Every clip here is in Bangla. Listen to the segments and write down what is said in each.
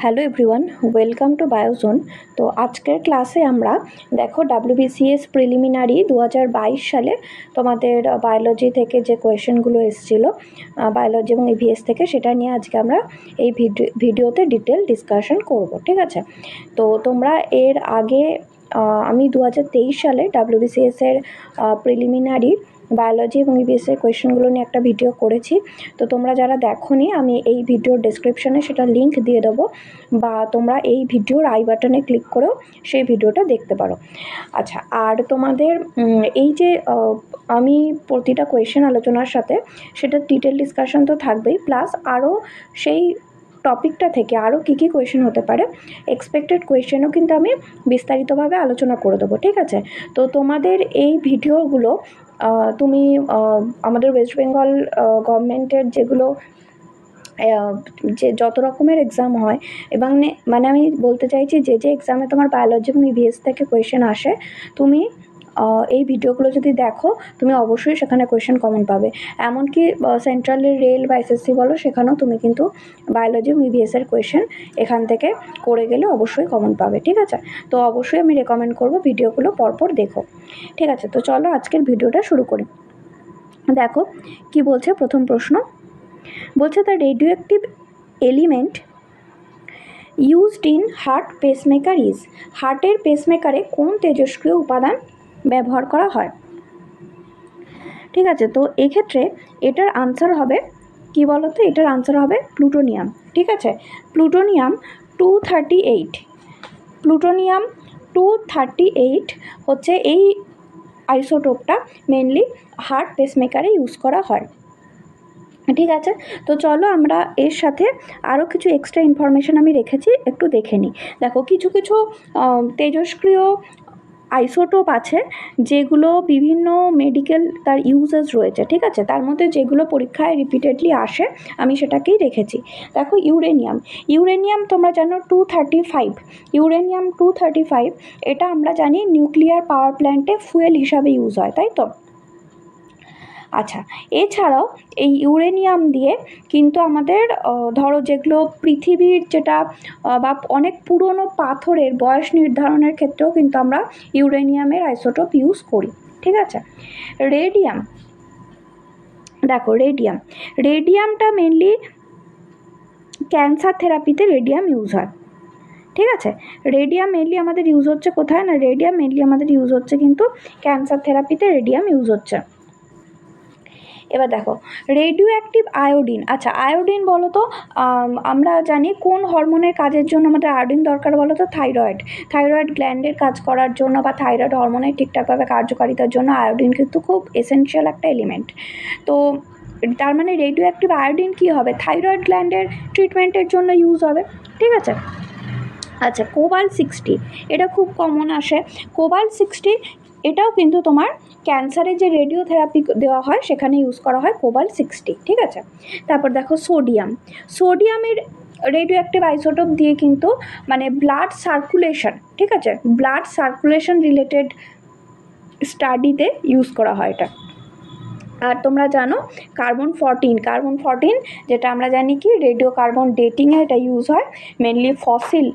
Hello everyone, welcome to Biozone. তো আজকের ক্লাসে আমরা দেখো WBCS প্রিলিমিনারি 2022 সালে তোমাদের বায়োলজি থেকে যে কোয়েশ্চেনগুলো এসেছিলো বায়োলজি এবং ইভিএস থেকে, সেটা নিয়ে আজকে আমরা এই ভিডিওতে ডিটেল ডিসকাশন করব। ঠিক আছে, তো তোমরা এর আগে আমি 2023 সালে WBCS এর প্রিলিমিনারি বায়োলজি এবং ইভিএসের কোয়েশ্চেনগুলো নিয়ে একটা ভিডিও করেছি। তো তোমরা যারা দেখোনি, আমি এই ভিডিওর ডেসক্রিপশনে সেটা লিঙ্ক দিয়ে দেবো, বা তোমরা এই ভিডিওর আই বাটনে ক্লিক করেও সেই ভিডিওটা দেখতে পারো। আচ্ছা, আর তোমাদের এই যে আমি প্রতিটা কোয়েশ্চেন আলোচনার সাথে সেটা ডিটেল ডিসকাশন তো থাকবেই, প্লাস আরও সেই টপিকটা থেকে আরও কী কী কোয়েশ্চেন হতে পারে, এক্সপেক্টেড কোয়েশ্চেনও কিন্তু আমি বিস্তারিতভাবে আলোচনা করে দেবো। ঠিক আছে, তো তোমাদের এই ভিডিওগুলো তুমি আমাদের ওয়েস্ট বেঙ্গল গভর্নমেন্টের যেগুলো যে যত রকমের এক্সাম হয়, এবং মানে আমি বলতে চাইছি যে এক্সামে তোমার বায়োলজি এবং ইভিএস থেকে কোয়েশ্চেন আসে, তুমি এই ভিডিওগুলো যদি দেখো, তুমি অবশ্যই সেখানে কোয়েশ্চেন কমন পাবে। এমনকি সেন্ট্রালের রেল বা এসএসসি বলো, সেখানেও তুমি কিন্তু বায়োলজি এবং ইভিএসের কোয়েশ্চেন এখান থেকে করে গেলে অবশ্যই কমন পাবে। ঠিক আছে, তো অবশ্যই আমি রেকমেন্ড করব ভিডিওগুলো পরপর দেখো। ঠিক আছে, তো চলো আজকের ভিডিওটা শুরু করি। দেখো কি বলছে প্রথম প্রশ্ন, বলছে the radio active element used in heart pacemaker is, হার্টের পেসমেকারে কোন তেজস্ক্রিয় উপাদান ব্যবহার করা হয়। ঠিক আছে, তো এক্ষেত্রে এটার আনসার হবে কি বলো তো, এটার আনসার হবে প্লুটোনিয়াম। ঠিক আছে, প্লুটোনিয়াম 238, প্লুটোনিয়াম 238 হচ্ছে এই আইসোটোপটা মেনলি হার্ট পেসমেকারে ইউজ করা হয়। ঠিক আছে, তো চলো আমরা এর সাথে আরও কিছু এক্সট্রা ইনফরমেশান আমি রেখেছি, একটু দেখে নিই। দেখো কিছু কিছু তেজস্ক্রিয় আইসোটোপ আছে যেগুলো বিভিন্ন মেডিকেল তার ইউজেস রয়েছে। ঠিক আছে, তার মধ্যে যেগুলো পরীক্ষায় রিপিটেডলি আসে আমি সেটাকেই রেখেছি। দেখো ইউরেনিয়াম, ইউরেনিয়াম তোমরা জানো 235, ইউরেনিয়াম 235 এটা আমরা জানি নিউক্লিয়ার পাওয়ার প্ল্যান্টে ফুয়েল হিসাবে ইউজ হয়, তাই তো। আচ্ছা, এছাড়াও এই ইউরেনিয়াম দিয়ে কিন্তু আমাদের ধরো যেগুলো পৃথিবীর যেটা বা অনেক পুরনো পাথরের বয়স নির্ধারণের ক্ষেত্রেও কিন্তু আমরা ইউরেনিয়ামের আইসোটোপ ইউজ করি। ঠিক আছে, রেডিয়াম, দেখো রেডিয়াম, রেডিয়ামটা মেনলি ক্যান্সার থেরাপিতে রেডিয়াম ইউজ হয়। ঠিক আছে, রেডিয়াম মেনলি আমাদের ইউজ হচ্ছে কোথায় না, রেডিয়াম মেনলি আমাদের ইউজ হচ্ছে কিন্তু ক্যান্সার থেরাপিতে রেডিয়াম ইউজ হচ্ছে। এবার দেখো রেডিও অ্যাক্টিভ আয়োডিন, আচ্ছা আয়োডিন বলো তো, আমরা জানি কোন হরমোনের কাজের জন্য আমাদের আয়োডিন দরকার বলো তো, থাইরয়েড, থাইরয়েড গ্ল্যান্ডের কাজ করার জন্য বা থাইরয়েড হরমোনের ঠিকঠাকভাবে কার্যকারিতার জন্য আয়োডিন কিন্তু খুব এসেনশিয়াল একটা এলিমেন্ট। তো তার মানে রেডিও অ্যাক্টিভ আয়োডিন কী হবে, থাইরয়েড গ্ল্যান্ডের ট্রিটমেন্টের জন্য ইউজ হবে। ঠিক আছে, আচ্ছা কোবাল্ট-60 এটা খুব কমন আসে, কোবাল্ট-60 এটাও কিন্তু তোমার ক্যান্সারে যে রেডিওথেরাপি দেওয়া হয় সেখানে ইউজ করা হয় কোবাল্ট-60। ঠিক আছে, তারপর দেখো সোডিয়াম, সোডিয়ামের রেডিও অ্যাক্টিভ আইসোটোপ দিয়ে কিন্তু মানে ব্লাড সার্কুলেশন, ঠিক আছে, ব্লাড সার্কুলেশন রিলেটেড স্টাডিতে ইউজ করা হয় এটা। আর তোমরা জানো কার্বন-14, কার্বন-14 যেটা আমরা জানি কি রেডিও কার্বন ডেটিংয়ে এটা ইউজ হয়, মেনলি ফসিল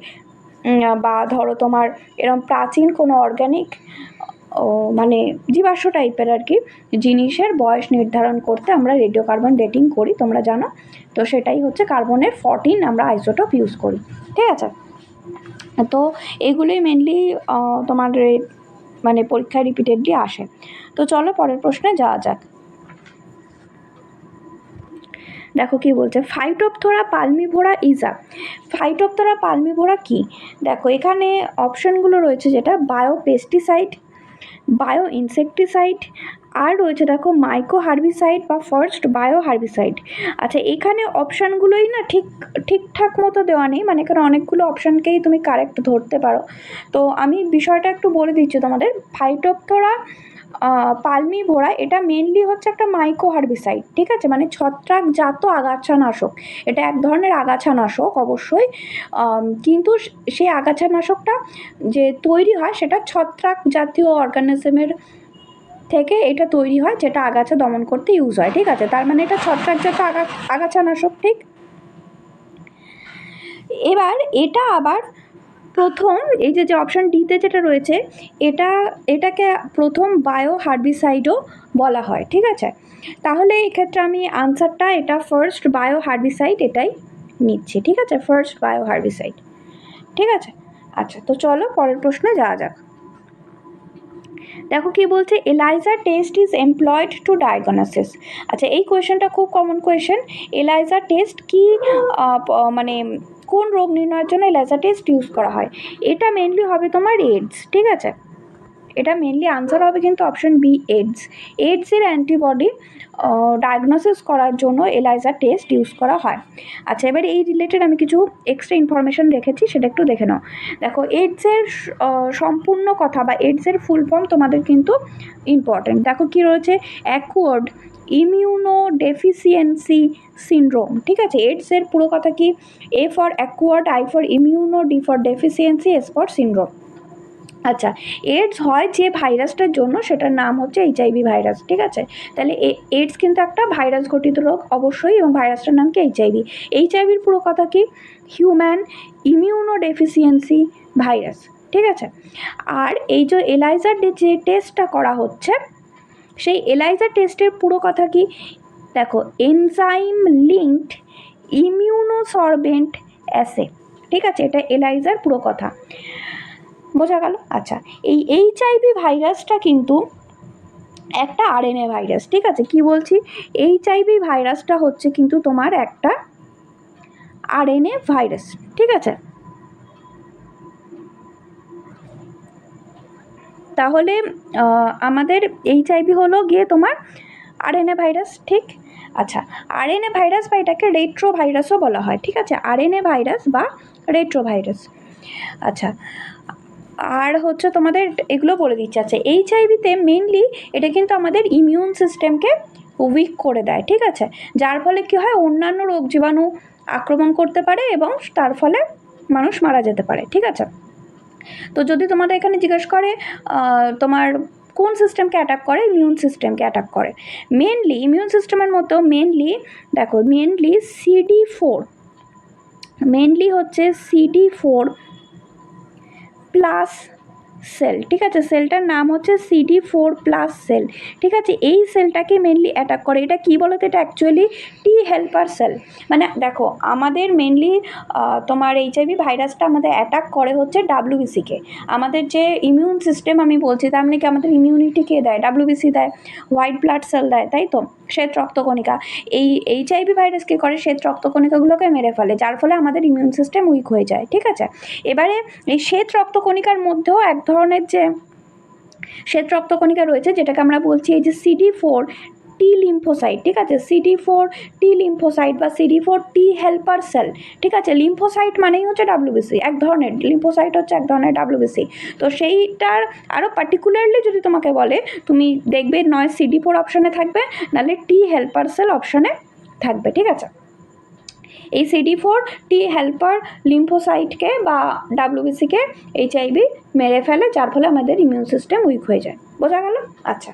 বা ধরো তোমার এরকম প্রাচীন কোনো অর্গ্যানিক মানে জীবাশ্ম টাইপের আর কি জিনিসের বয়স নির্ধারণ করতে আমরা রেডিও কার্বন ডেটিং করি, তোমরা জানো। তো সেটাই হচ্ছে কার্বনের 14 আমরা আইসোটোপ ইউজ করি। ঠিক আছে, তো এগুলোই মেনলি তোমার মানে পরীক্ষায় রিপিটেডলি আসে। তো চলো পরের প্রশ্নে যাওয়া যাক। দেখো কি বলছে, ফাইটোপথোরা পালমিভোরা ইজা, ফাইটোপথোরা পালমিভোরা কি, দেখো এখানে অপশনগুলো রয়েছে যেটা বায়ো পেস্টিসাইড, বায়ো ইনসেকটিসাইড, আর রয়েছে দেখো মাইক্রো হার্বিসাইড বা ফার্স্ট বায়ো হার্বিসাইড। আচ্ছা এখানে অপশানগুলোই না ঠিকঠাক মতো দেওয়া নেই, মানে এখানে অনেকগুলো অপশানকেই তুমি কারেক্ট ধরতে পারো। তো আমি বিষয়টা একটু বলে দিচ্ছি তোমাদের। ফাইটোপথোরা পালমিভোরা এটা মেনলি হচ্ছে একটা মাইক্রো হার্বিসাইড। ঠিক আছে, মানে ছত্রাকজাত আগাছানাশক, এটা এক ধরনের আগাছানাশক অবশ্যই, কিন্তু সেই আগাছানাশকটা যে তৈরি হয় সেটা ছত্রাক জাতীয় অর্গানিজমের থেকে এটা তৈরি হয়, যেটা আগাছা দমন করতে ইউজ হয়। ঠিক আছে, তার মানে এটা ছত্রাকজাত আগাছানাশক। ঠিক, এবার এটা আবার প্রথম এই যে অপশান ডিতে যেটা রয়েছে এটাকে প্রথম বায়ো হার্বিসাইডও বলা হয়, ঠিক আছে। তাহলে এক্ষেত্রে আমি আনসারটা এটা ফার্স্ট বায়ো হার্বিসাইড এটাই নিচ্ছি, ঠিক আছে, ফার্স্ট বায়ো হার্বিসাইড, ঠিক আছে। আচ্ছা, তো চলো পরের প্রশ্নে যাওয়া যাক। দেখো কি বলছে, ELISA test is employed to diagnosis. আচ্ছা, এই কোয়েশ্চেনটা খুব কমন কোয়েশ্চেন। এলাইজা টেস্ট কি মানে কোন রোগ নির্ণয়ের জন্য এলাইজা টেস্ট ইউজ করা হয়? এটা মেনলি হবে তোমার এইডস, ঠিক আছে। এটা মেনলি আনসার হবে কিন্তু অপশন বি, এইডসের অ্যান্টিবডি ডায়াগনোসিস করার জন্য এলাইজা টেস্ট ইউজ করা হয়। আচ্ছা, এবার এই রিলেটেড আমি কিছু এক্সট্রা ইনফরমেশন রেখেছি, সেটা একটু দেখে নাও। দেখো, এইডসের সম্পূর্ণ কথা বা এইডসের ফুল ফর্ম তোমাদের কিন্তু ইম্পর্টেন্ট। দেখো কি রয়েছে, অ্যাকুয়ার্ড ইমিউনো ডেফিসিয়েন্সি সিনড্রোম, ঠিক আছে। এইডসের পুরো কথা কি, A for acquired, I for immuno, D for deficiency, S for syndrome. আচ্ছা, এইডস হয় যে ভাইরাসটার জন্য, সেটার নাম হচ্ছে এইচআইভি ভাইরাস, ঠিক আছে। তাহলে এইডস কিন্তু একটা ভাইরাস ঘটিত রোগ অবশ্যই, এবং ভাইরাসটার নাম কি এইচআইভি। এইচআইভির পুরো কথা কি, হিউম্যান ইমিউনো ডেফিসিয়েন্সি ভাইরাস, ঠিক আছে। আর এই যে এলাইজার যে টেস্টটা করা হচ্ছে, সেই এলাইজা টেস্টের পুরো কথা কি, দেখো, এনজাইম লিঙ্কড ইমিউনোসরবেন্ট অ্যাসে, ঠিক আছে। এটা এলাইজার পুরো কথা, বোঝা গেল। আচ্ছা, এই এইচআইভি ভাইরাসটা কিন্তু একটা আরএনএ ভাইরাস, ঠিক আছে। কি বলছি, এইচআইভি ভাইরাসটা হচ্ছে কিন্তু তোমার একটা আরএনএ ভাইরাস, ঠিক আছে। তাহলে আমাদের এইচআইভি হলো গিয়ে তোমার আরএনএ ভাইরাস, ঠিক। আচ্ছা, আরএনএ ভাইরাস বা এটাকে রেট্রো ভাইরাসও বলা হয়, ঠিক আছে, আরএনএ ভাইরাস বা রেট্রো ভাইরাস। আচ্ছা, আর হচ্ছে তোমাদের এগুলো বলে দিচ্ছে। আচ্ছা, এইচআইভিতে মেনলি এটা কিন্তু আমাদের ইমিউন সিস্টেমকে উইক করে দেয়, ঠিক আছে, যার ফলে কী হয়, অন্যান্য রোগ জীবাণু আক্রমণ করতে পারে এবং তার ফলে মানুষ মারা যেতে পারে, ঠিক আছে। তো যদি তোমাদের এখানে জিজ্ঞেস করে তোমার কোন সিস্টেমকে অ্যাটাক করে, ইমিউন সিস্টেমকে অ্যাটাক করে মেনলি, ইমিউন সিস্টেমের মতো মেনলি দেখো, মেনলি CD4, মেনলি হচ্ছে CD4 প্লাস সেল, ঠিক আছে। সেলটার নাম হচ্ছে CD4 প্লাস সেল, ঠিক আছে। এই সেলটাকে মেনলি অ্যাটাক করে। এটা কী বলো তো, এটা অ্যাকচুয়ালি টি হেল্পার সেল। মানে দেখো, আমাদের মেনলি তোমার এইচআইভি ভাইরাসটা আমাদের অ্যাটাক করে হচ্ছে ডাব্লিউবিসিকে। আমাদের যে ইমিউন সিস্টেম আমি বলছি, তার মানে কি আমাদের ইমিউনিটি কে দেয়, ডাব্লিউবিসি দেয়, হোয়াইট ব্লাড সেল দেয়, তাই তো, শ্বেত রক্তকণিকা। এই এইচআইভি ভাইরাস কী করে, শ্বেত রক্তকণিকাগুলোকে মেরে ফেলে, যার ফলে আমাদের ইমিউন সিস্টেম উইক হয়ে যায়, ঠিক আছে। এবারে এই শ্বেত রক্তকণিকার মধ্যেও এক ধরনের যে শ্বেত রক্তকণিকা রয়েছে, যেটাকে আমরা বলছি এই যে CD4 টি লিম্ফোসাইট, ঠিক আছে, CD4 টি লিম্ফোসাইট বা CD4 টি হেল্পার সেল, ঠিক আছে। লিম্ফোসাইট মানেই হচ্ছে ডাব্লিউবিসি, এক ধরনের লিম্ফোসাইট হচ্ছে এক ধরনের ডাব্লিউবিসি। তো সেইটার আরও পার্টিকুলারলি যদি তোমাকে বলে, তুমি দেখবে নয় CD4 অপশানে থাকবে, নাহলে টি হেল্পার সেল অপশানে থাকবে, ঠিক আছে। এই CD4 টি হেল্পার লিম্ফোসাইটকে বা ডাব্লিউবিসিকে এইচআইভি মেরে ফেলে, যার ফলে আমাদের ইমিউন সিস্টেম উইক হয়ে যায়, বোঝা গেল। আচ্ছা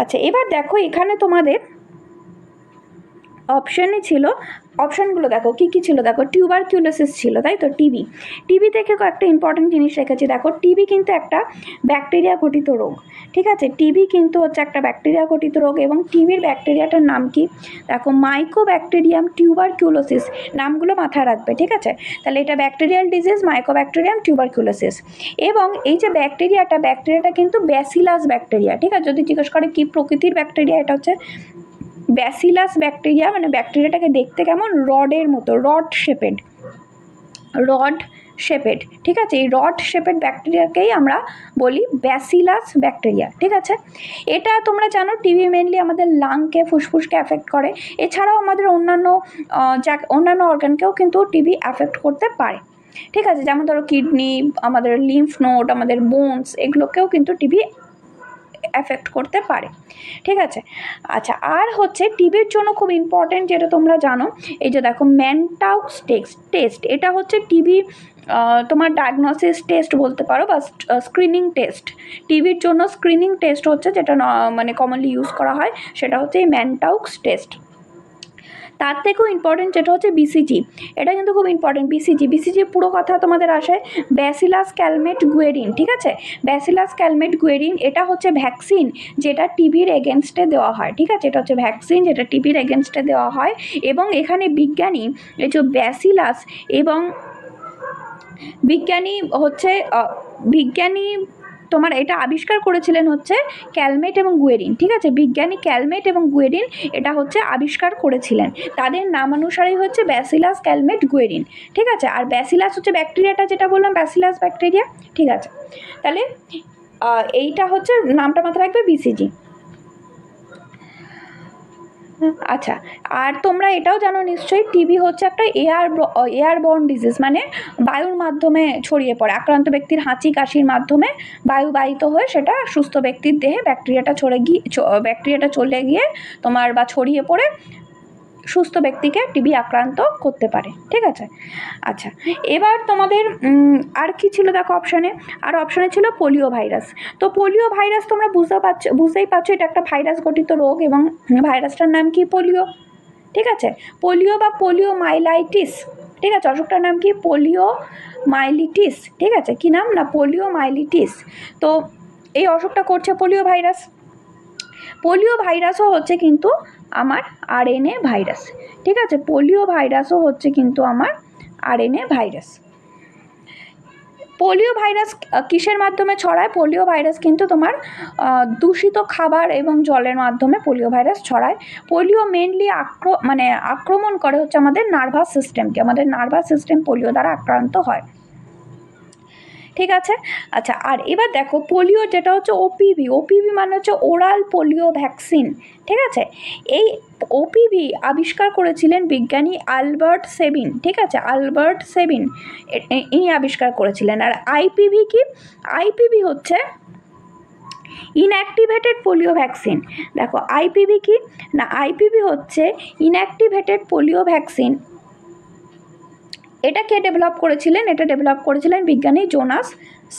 আচ্ছা, এবার দেখো এখানে তোমাদের অপশানে ছিল, অপশানগুলো দেখো কী কী ছিল। দেখো, টিউবারকিউলোসিস ছিল, তাই তো, টিবি থেকে কয়েকটা ইম্পর্টেন্ট জিনিস রেখেছি। দেখো, টিবি কিন্তু একটা ব্যাকটেরিয়া ঘটিত রোগ, ঠিক আছে। টিবি কিন্তু হচ্ছে একটা ব্যাকটেরিয়া ঘটিত রোগ, এবং টিবির ব্যাকটেরিয়াটার নাম কি, দেখো, মাইকোব্যাকটেরিয়াম টিউবারকিউলোসিস। নামগুলো মাথায় রাখবে, ঠিক আছে। তাহলে এটা ব্যাকটেরিয়াল ডিজিজ, মাইকোব্যাকটেরিয়াম টিউবারকিউলোসিস। এবং এই যে ব্যাকটেরিয়াটা কিন্তু ব্যাসিলাস ব্যাকটেরিয়া, ঠিক আছে। যদি জিজ্ঞেস করে কী প্রকৃতির ব্যাকটেরিয়া, এটা হচ্ছে ব্যাসিলাস ব্যাকটেরিয়া। মানে ব্যাকটেরিয়াটাকে দেখতে কেমন, রডের মতো, রড শেপেড, ঠিক আছে। এই রড শেপেড ব্যাকটেরিয়াকেই আমরা বলি ব্যাসিলাস ব্যাকটেরিয়া, ঠিক আছে। এটা তোমরা জানো, টিবি মেনলি আমাদের লাংকে, ফুসফুসকে অ্যাফেক্ট করে। এছাড়াও আমাদের অন্যান্য অর্গানকেও কিন্তু টিবি অ্যাফেক্ট করতে পারে, ঠিক আছে। যেমন ধরো কিডনি, আমাদের লিম্ফ নোড, আমাদের বোনস, এগুলোকেও কিন্তু টিবি এফেক্ট করতে পারে, ঠিক আছে। আচ্ছা, আর হচ্ছে টিবির জন্য খুব ইম্পর্টেন্ট, যেটা তোমরা জানো, এই যে দেখো, ম্যানটাউক্স টেস্ট। এটা হচ্ছে টিবি তোমার ডায়াগনোসিস টেস্ট বলতে পারো, বা স্ক্রিনিং টেস্ট। টিবির জন্য স্ক্রিনিং টেস্ট হচ্ছে যেটা মানে কমনলি ইউজ করা হয়, সেটা হচ্ছে এই ম্যানটাউক্স টেস্ট। তার থেকেও ইম্পর্টেন্ট যেটা হচ্ছে বিসিজি, এটা কিন্তু খুব ইম্পর্টেন্ট। বিসিজি পুরো কথা তোমাদের আসে ব্যাসিলাস ক্যালমেট গুয়েরিন, ঠিক আছে। ব্যাসিলাস ক্যালমেট গুয়েরিন এটা হচ্ছে ভ্যাকসিন যেটা টিবির এগেনস্টে দেওয়া হয়, ঠিক আছে। এটা হচ্ছে ভ্যাকসিন যেটা টিবির এগেনস্টে দেওয়া হয়। এবং এখানে বিজ্ঞানী এই যে ব্যাসিলাস এবং বিজ্ঞানী তোমার এটা আবিষ্কার করেছিলেন হচ্ছে ক্যালমেট এবং গুয়েরিন, ঠিক আছে। বিজ্ঞানী ক্যালমেট এবং গুয়েরিন এটা হচ্ছে আবিষ্কার করেছিলেন, তাদের নামানুসারেই হচ্ছে ব্যাসিলাস ক্যালমেট গুয়েরিন, ঠিক আছে। আর ব্যাসিলাস হচ্ছে ব্যাকটেরিয়াটা, যেটা বললাম ব্যাসিলাস ব্যাকটেরিয়া, ঠিক আছে। তাহলে এইটা হচ্ছে নামটা মাথায় রাখবে বিসিজি। আচ্ছা, আর তোমরা এটাও জানো নিশ্চয়ই টিবি হচ্ছে একটা এয়ারবর্ন ডিজিজ, মানে বায়ুর মাধ্যমে ছড়িয়ে পড়ে। আক্রান্ত ব্যক্তির হাঁচি কাশির মাধ্যমে বায়ুবাহিত হয়ে সেটা সুস্থ ব্যক্তির দেহে ব্যাকটেরিয়াটা চলে গিয়ে তোমার বা ছড়িয়ে পড়ে সুস্থ ব্যক্তিকে টিবি আক্রান্ত করতে পারে, ঠিক আছে। আচ্ছা, এবার তোমাদের আর কি ছিল দেখো অপশানে, আর অপশানে ছিল পোলিও ভাইরাস। তো পোলিও ভাইরাস তোমরা বুঝতেই পারছো এটা একটা ভাইরাস গঠিত রোগ, এবং ভাইরাসটার নাম কি পোলিও, ঠিক আছে। পোলিও বা পোলিও মাইলাইটিস, ঠিক আছে। অসুখটার নাম কি পোলিও মাইলিটিস, ঠিক আছে। কি নাম না পোলিও মাইলিটিস। তো এই অসুখটা করছে পোলিও ভাইরাস। পোলিও ভাইরাসও হচ্ছে কিন্তু আমার আরএনএ ভাইরাস, ঠিক আছে। পোলিও ভাইরাসও হচ্ছে কিন্তু আমার আরএনএ ভাইরাস। পোলিও ভাইরাস কিসের মাধ্যমে ছড়ায়? পোলিও ভাইরাস কিন্তু তোমার দূষিত খাবার এবং জলের মাধ্যমে পোলিও ভাইরাস ছড়ায়। পোলিও মেনলি আক্রমণ করে হচ্ছে আমাদের নার্ভাস সিস্টেমকে, আমাদের নার্ভাস সিস্টেম পোলিও দ্বারা আক্রান্ত হয়, ঠিক আছে। আচ্ছা, আর এবার দেখো পোলিও যেটা হচ্ছে ওপিভি মানে হচ্ছে ওরাল পোলিও ভ্যাকসিন, ঠিক আছে। এই ওপিভি আবিষ্কার করেছিলেন বিজ্ঞানী আলবার্ট সেবিন, ঠিক আছে। আলবার্ট সেবিন ইনি আবিষ্কার করেছিলেন। আর আইপিভি কি? আইপিভি হচ্ছে ইনঅ্যাক্টিভেটেড পোলিও ভ্যাকসিন। দেখো আইপিভি কি না, আইপিভি হচ্ছে ইনঅ্যাক্টিভেটেড পোলিও ভ্যাকসিন। এটা কে ডেভেলপ করেছিলেন? এটা ডেভেলপ করেছিলেন বিজ্ঞানী জোনাস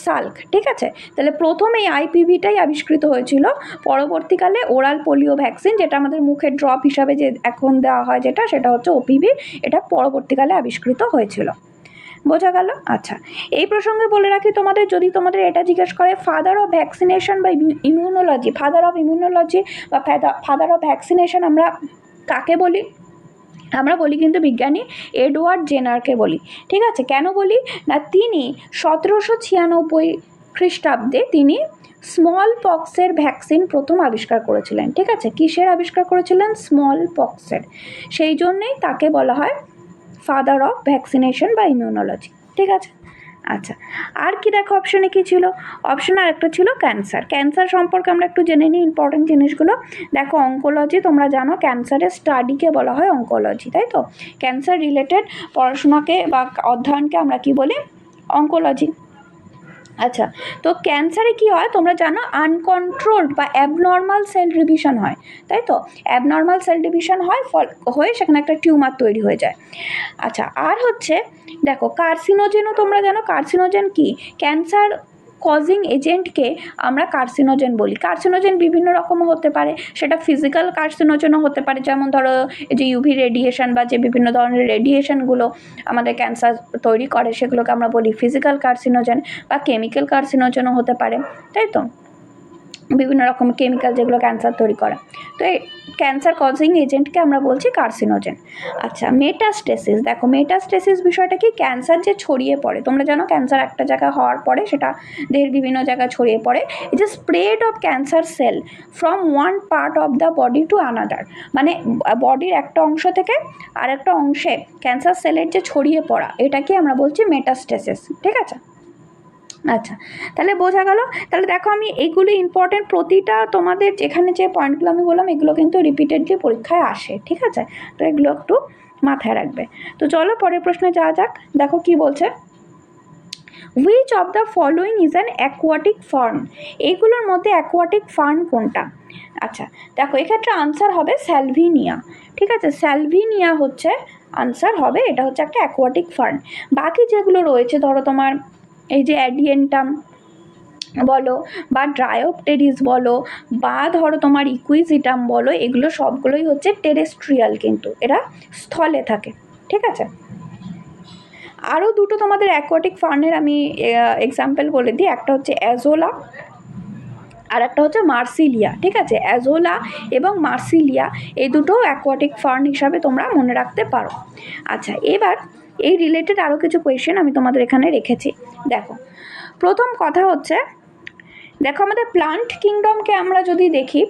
সাল্ক, ঠিক আছে। তাহলে প্রথম এই আইপিভিটাই আবিষ্কৃত হয়েছিল। পরবর্তীকালে ওরাল পোলিও ভ্যাকসিন, যেটা আমাদের মুখে ড্রপ হিসাবে যে এখন দেওয়া হয় সেটা হচ্ছে ওপিভি, এটা পরবর্তীকালে আবিষ্কৃত হয়েছিল। বোঝা গেল? আচ্ছা, এই প্রসঙ্গে বলে রাখি তোমাদের, যদি তোমাদের এটা জিজ্ঞেস করে ফাদার অফ ভ্যাকসিনেশন বা ইমিউনোলজি, ফাদার অফ ভ্যাকসিনেশন আমরা কাকে বলি? আমরা বলি কিন্তু বিজ্ঞানী এডওয়ার্ড জেনারকে বলি, ঠিক আছে। কেন বলি না, তিনি 1796 খ্রিস্টাব্দে তিনি স্মল পক্সের ভ্যাকসিন প্রথম আবিষ্কার করেছিলেন, ঠিক আছে। কিসের আবিষ্কার করেছিলেন? স্মল পক্সের। সেই জন্যেই তাকে বলা হয় ফাদার অফ ভ্যাকসিনেশন বা ইমিউনোলজি, ঠিক আছে। আচ্ছা, আর কি দেখো অপশানে কি ছিল? অপশানে আরেকটা ছিল ক্যান্সার। ক্যান্সার সম্পর্কে আমরা একটু জেনে নিই ইম্পর্টেন্ট জিনিসগুলো। দেখো অঙ্কোলজি, তোমরা জানো ক্যান্সারের স্টাডিকে বলা হয় অঙ্কোলজি, তাই তো। ক্যান্সার রিলেটেড পড়াশোনাকে বা অধ্যয়নকে আমরা কি বলি? অঙ্কোলজি। আচ্ছা, তো ক্যান্সারে কি হয় তোমরা জানো? আনকন্ট্রোলড বা অ্যাবনর্মাল সেল ডিভিশন হয়, তাই তো। অ্যাবনর্মাল সেল ডিভিশন হয়ে সেখানে একটা টিউমার তৈরি হয়ে যায়। আচ্ছা, আর হচ্ছে দেখো কার্সিনোজেনও তোমরা জানো। কার্সিনোজেন কি? ক্যান্সার কজিং এজেন্টকে আমরা কার্সিনোজেন বলি। কার্সিনোজেন বিভিন্ন রকম হতে পারে, সেটা ফিজিক্যাল কার্সিনোজেনও হতে পারে, যেমন ধরো এই যে ইউভি রেডিয়েশন বা যে বিভিন্ন ধরনের রেডিয়েশনগুলো আমাদের ক্যান্সার তৈরি করে সেগুলোকে আমরা বলি ফিজিক্যাল কার্সিনোজেন, বা কেমিক্যাল কার্সিনোজেনও হতে পারে, তাই তো। বিভিন্ন রকম কেমিক্যাল যেগুলো ক্যান্সার তৈরি করে, তো এই ক্যান্সার কজিং এজেন্টকে আমরা বলছি কার্সিনোজেন। আচ্ছা, মেটাস্টেসিস। দেখো মেটাস্টেসিস বিষয়টা কি? ক্যান্সার যে ছড়িয়ে পড়ে, তোমরা জানো ক্যান্সার একটা জায়গায় হওয়ার পরে সেটা দেহের বিভিন্ন জায়গায় ছড়িয়ে পড়ে। এই যে spread of cancer cell from one part of the body to another, মানে বডির একটা অংশ থেকে আরেকটা অংশে ক্যান্সার সেলের যে ছড়িয়ে পড়া, এটাকে আমরা বলছি মেটাস্টেসিস, ঠিক আছে। আচ্ছা, তাহলে বোঝা গেল। তাহলে দেখো আমি এইগুলো ইম্পর্টেন্ট, প্রতিটা তোমাদের যেখানে যে পয়েন্টগুলো আমি বললাম এগুলো কিন্তু রিপিটেডলি পরীক্ষায় আসে, ঠিক আছে। তো এগুলো একটু মাথায় রাখবে। তো চলো পরের প্রশ্নে যাওয়া যাক। দেখো কি বলছে, which of the following is an aquatic fern? এইগুলোর মধ্যে অ্যাকোয়াটিক ফার্ন কোনটা? আচ্ছা, দেখো এক্ষেত্রে আনসার হবে স্যালভিনিয়া, ঠিক আছে। স্যালভিনিয়া হচ্ছে আনসার হবে, এটা হচ্ছে একটা অ্যাকোয়াটিক ফার্ন। বাকি যেগুলো রয়েছে ধরো তোমার এই যে অ্যাডিয়েন্টাম, বলো বা ড্রায়োপটেরিস বলো বা ধরো তোমার ইকুইজিটাম বলো, এগুলো সবগুলোই হচ্ছে টেরেস্ট্রিয়াল, কিন্তু এরা স্থলে থাকে। ঠিক আছে, আরও দুটো তোমাদের অ্যাকোয়াটিক ফার্নের আমি এক্সাম্পল বলে দিই। একটা হচ্ছে অ্যাজোলা আর একটা হচ্ছে মার্সিলিয়া। ঠিক আছে, অ্যাজোলা এবং মার্সিলিয়া এই দুটো অ্যাকোয়াটিক ফার্ন হিসাবে তোমরা মনে রাখতে পারো। আচ্ছা, এবার এই রিলেটেড আরও কিছু কোয়েশ্চেন আমি তোমাদের এখানে রেখেছি। দেখো, প্রথম কথা হচ্ছে, দেখো আমাদের প্লান্ট কিংডমকে আমরা যদি দেখি,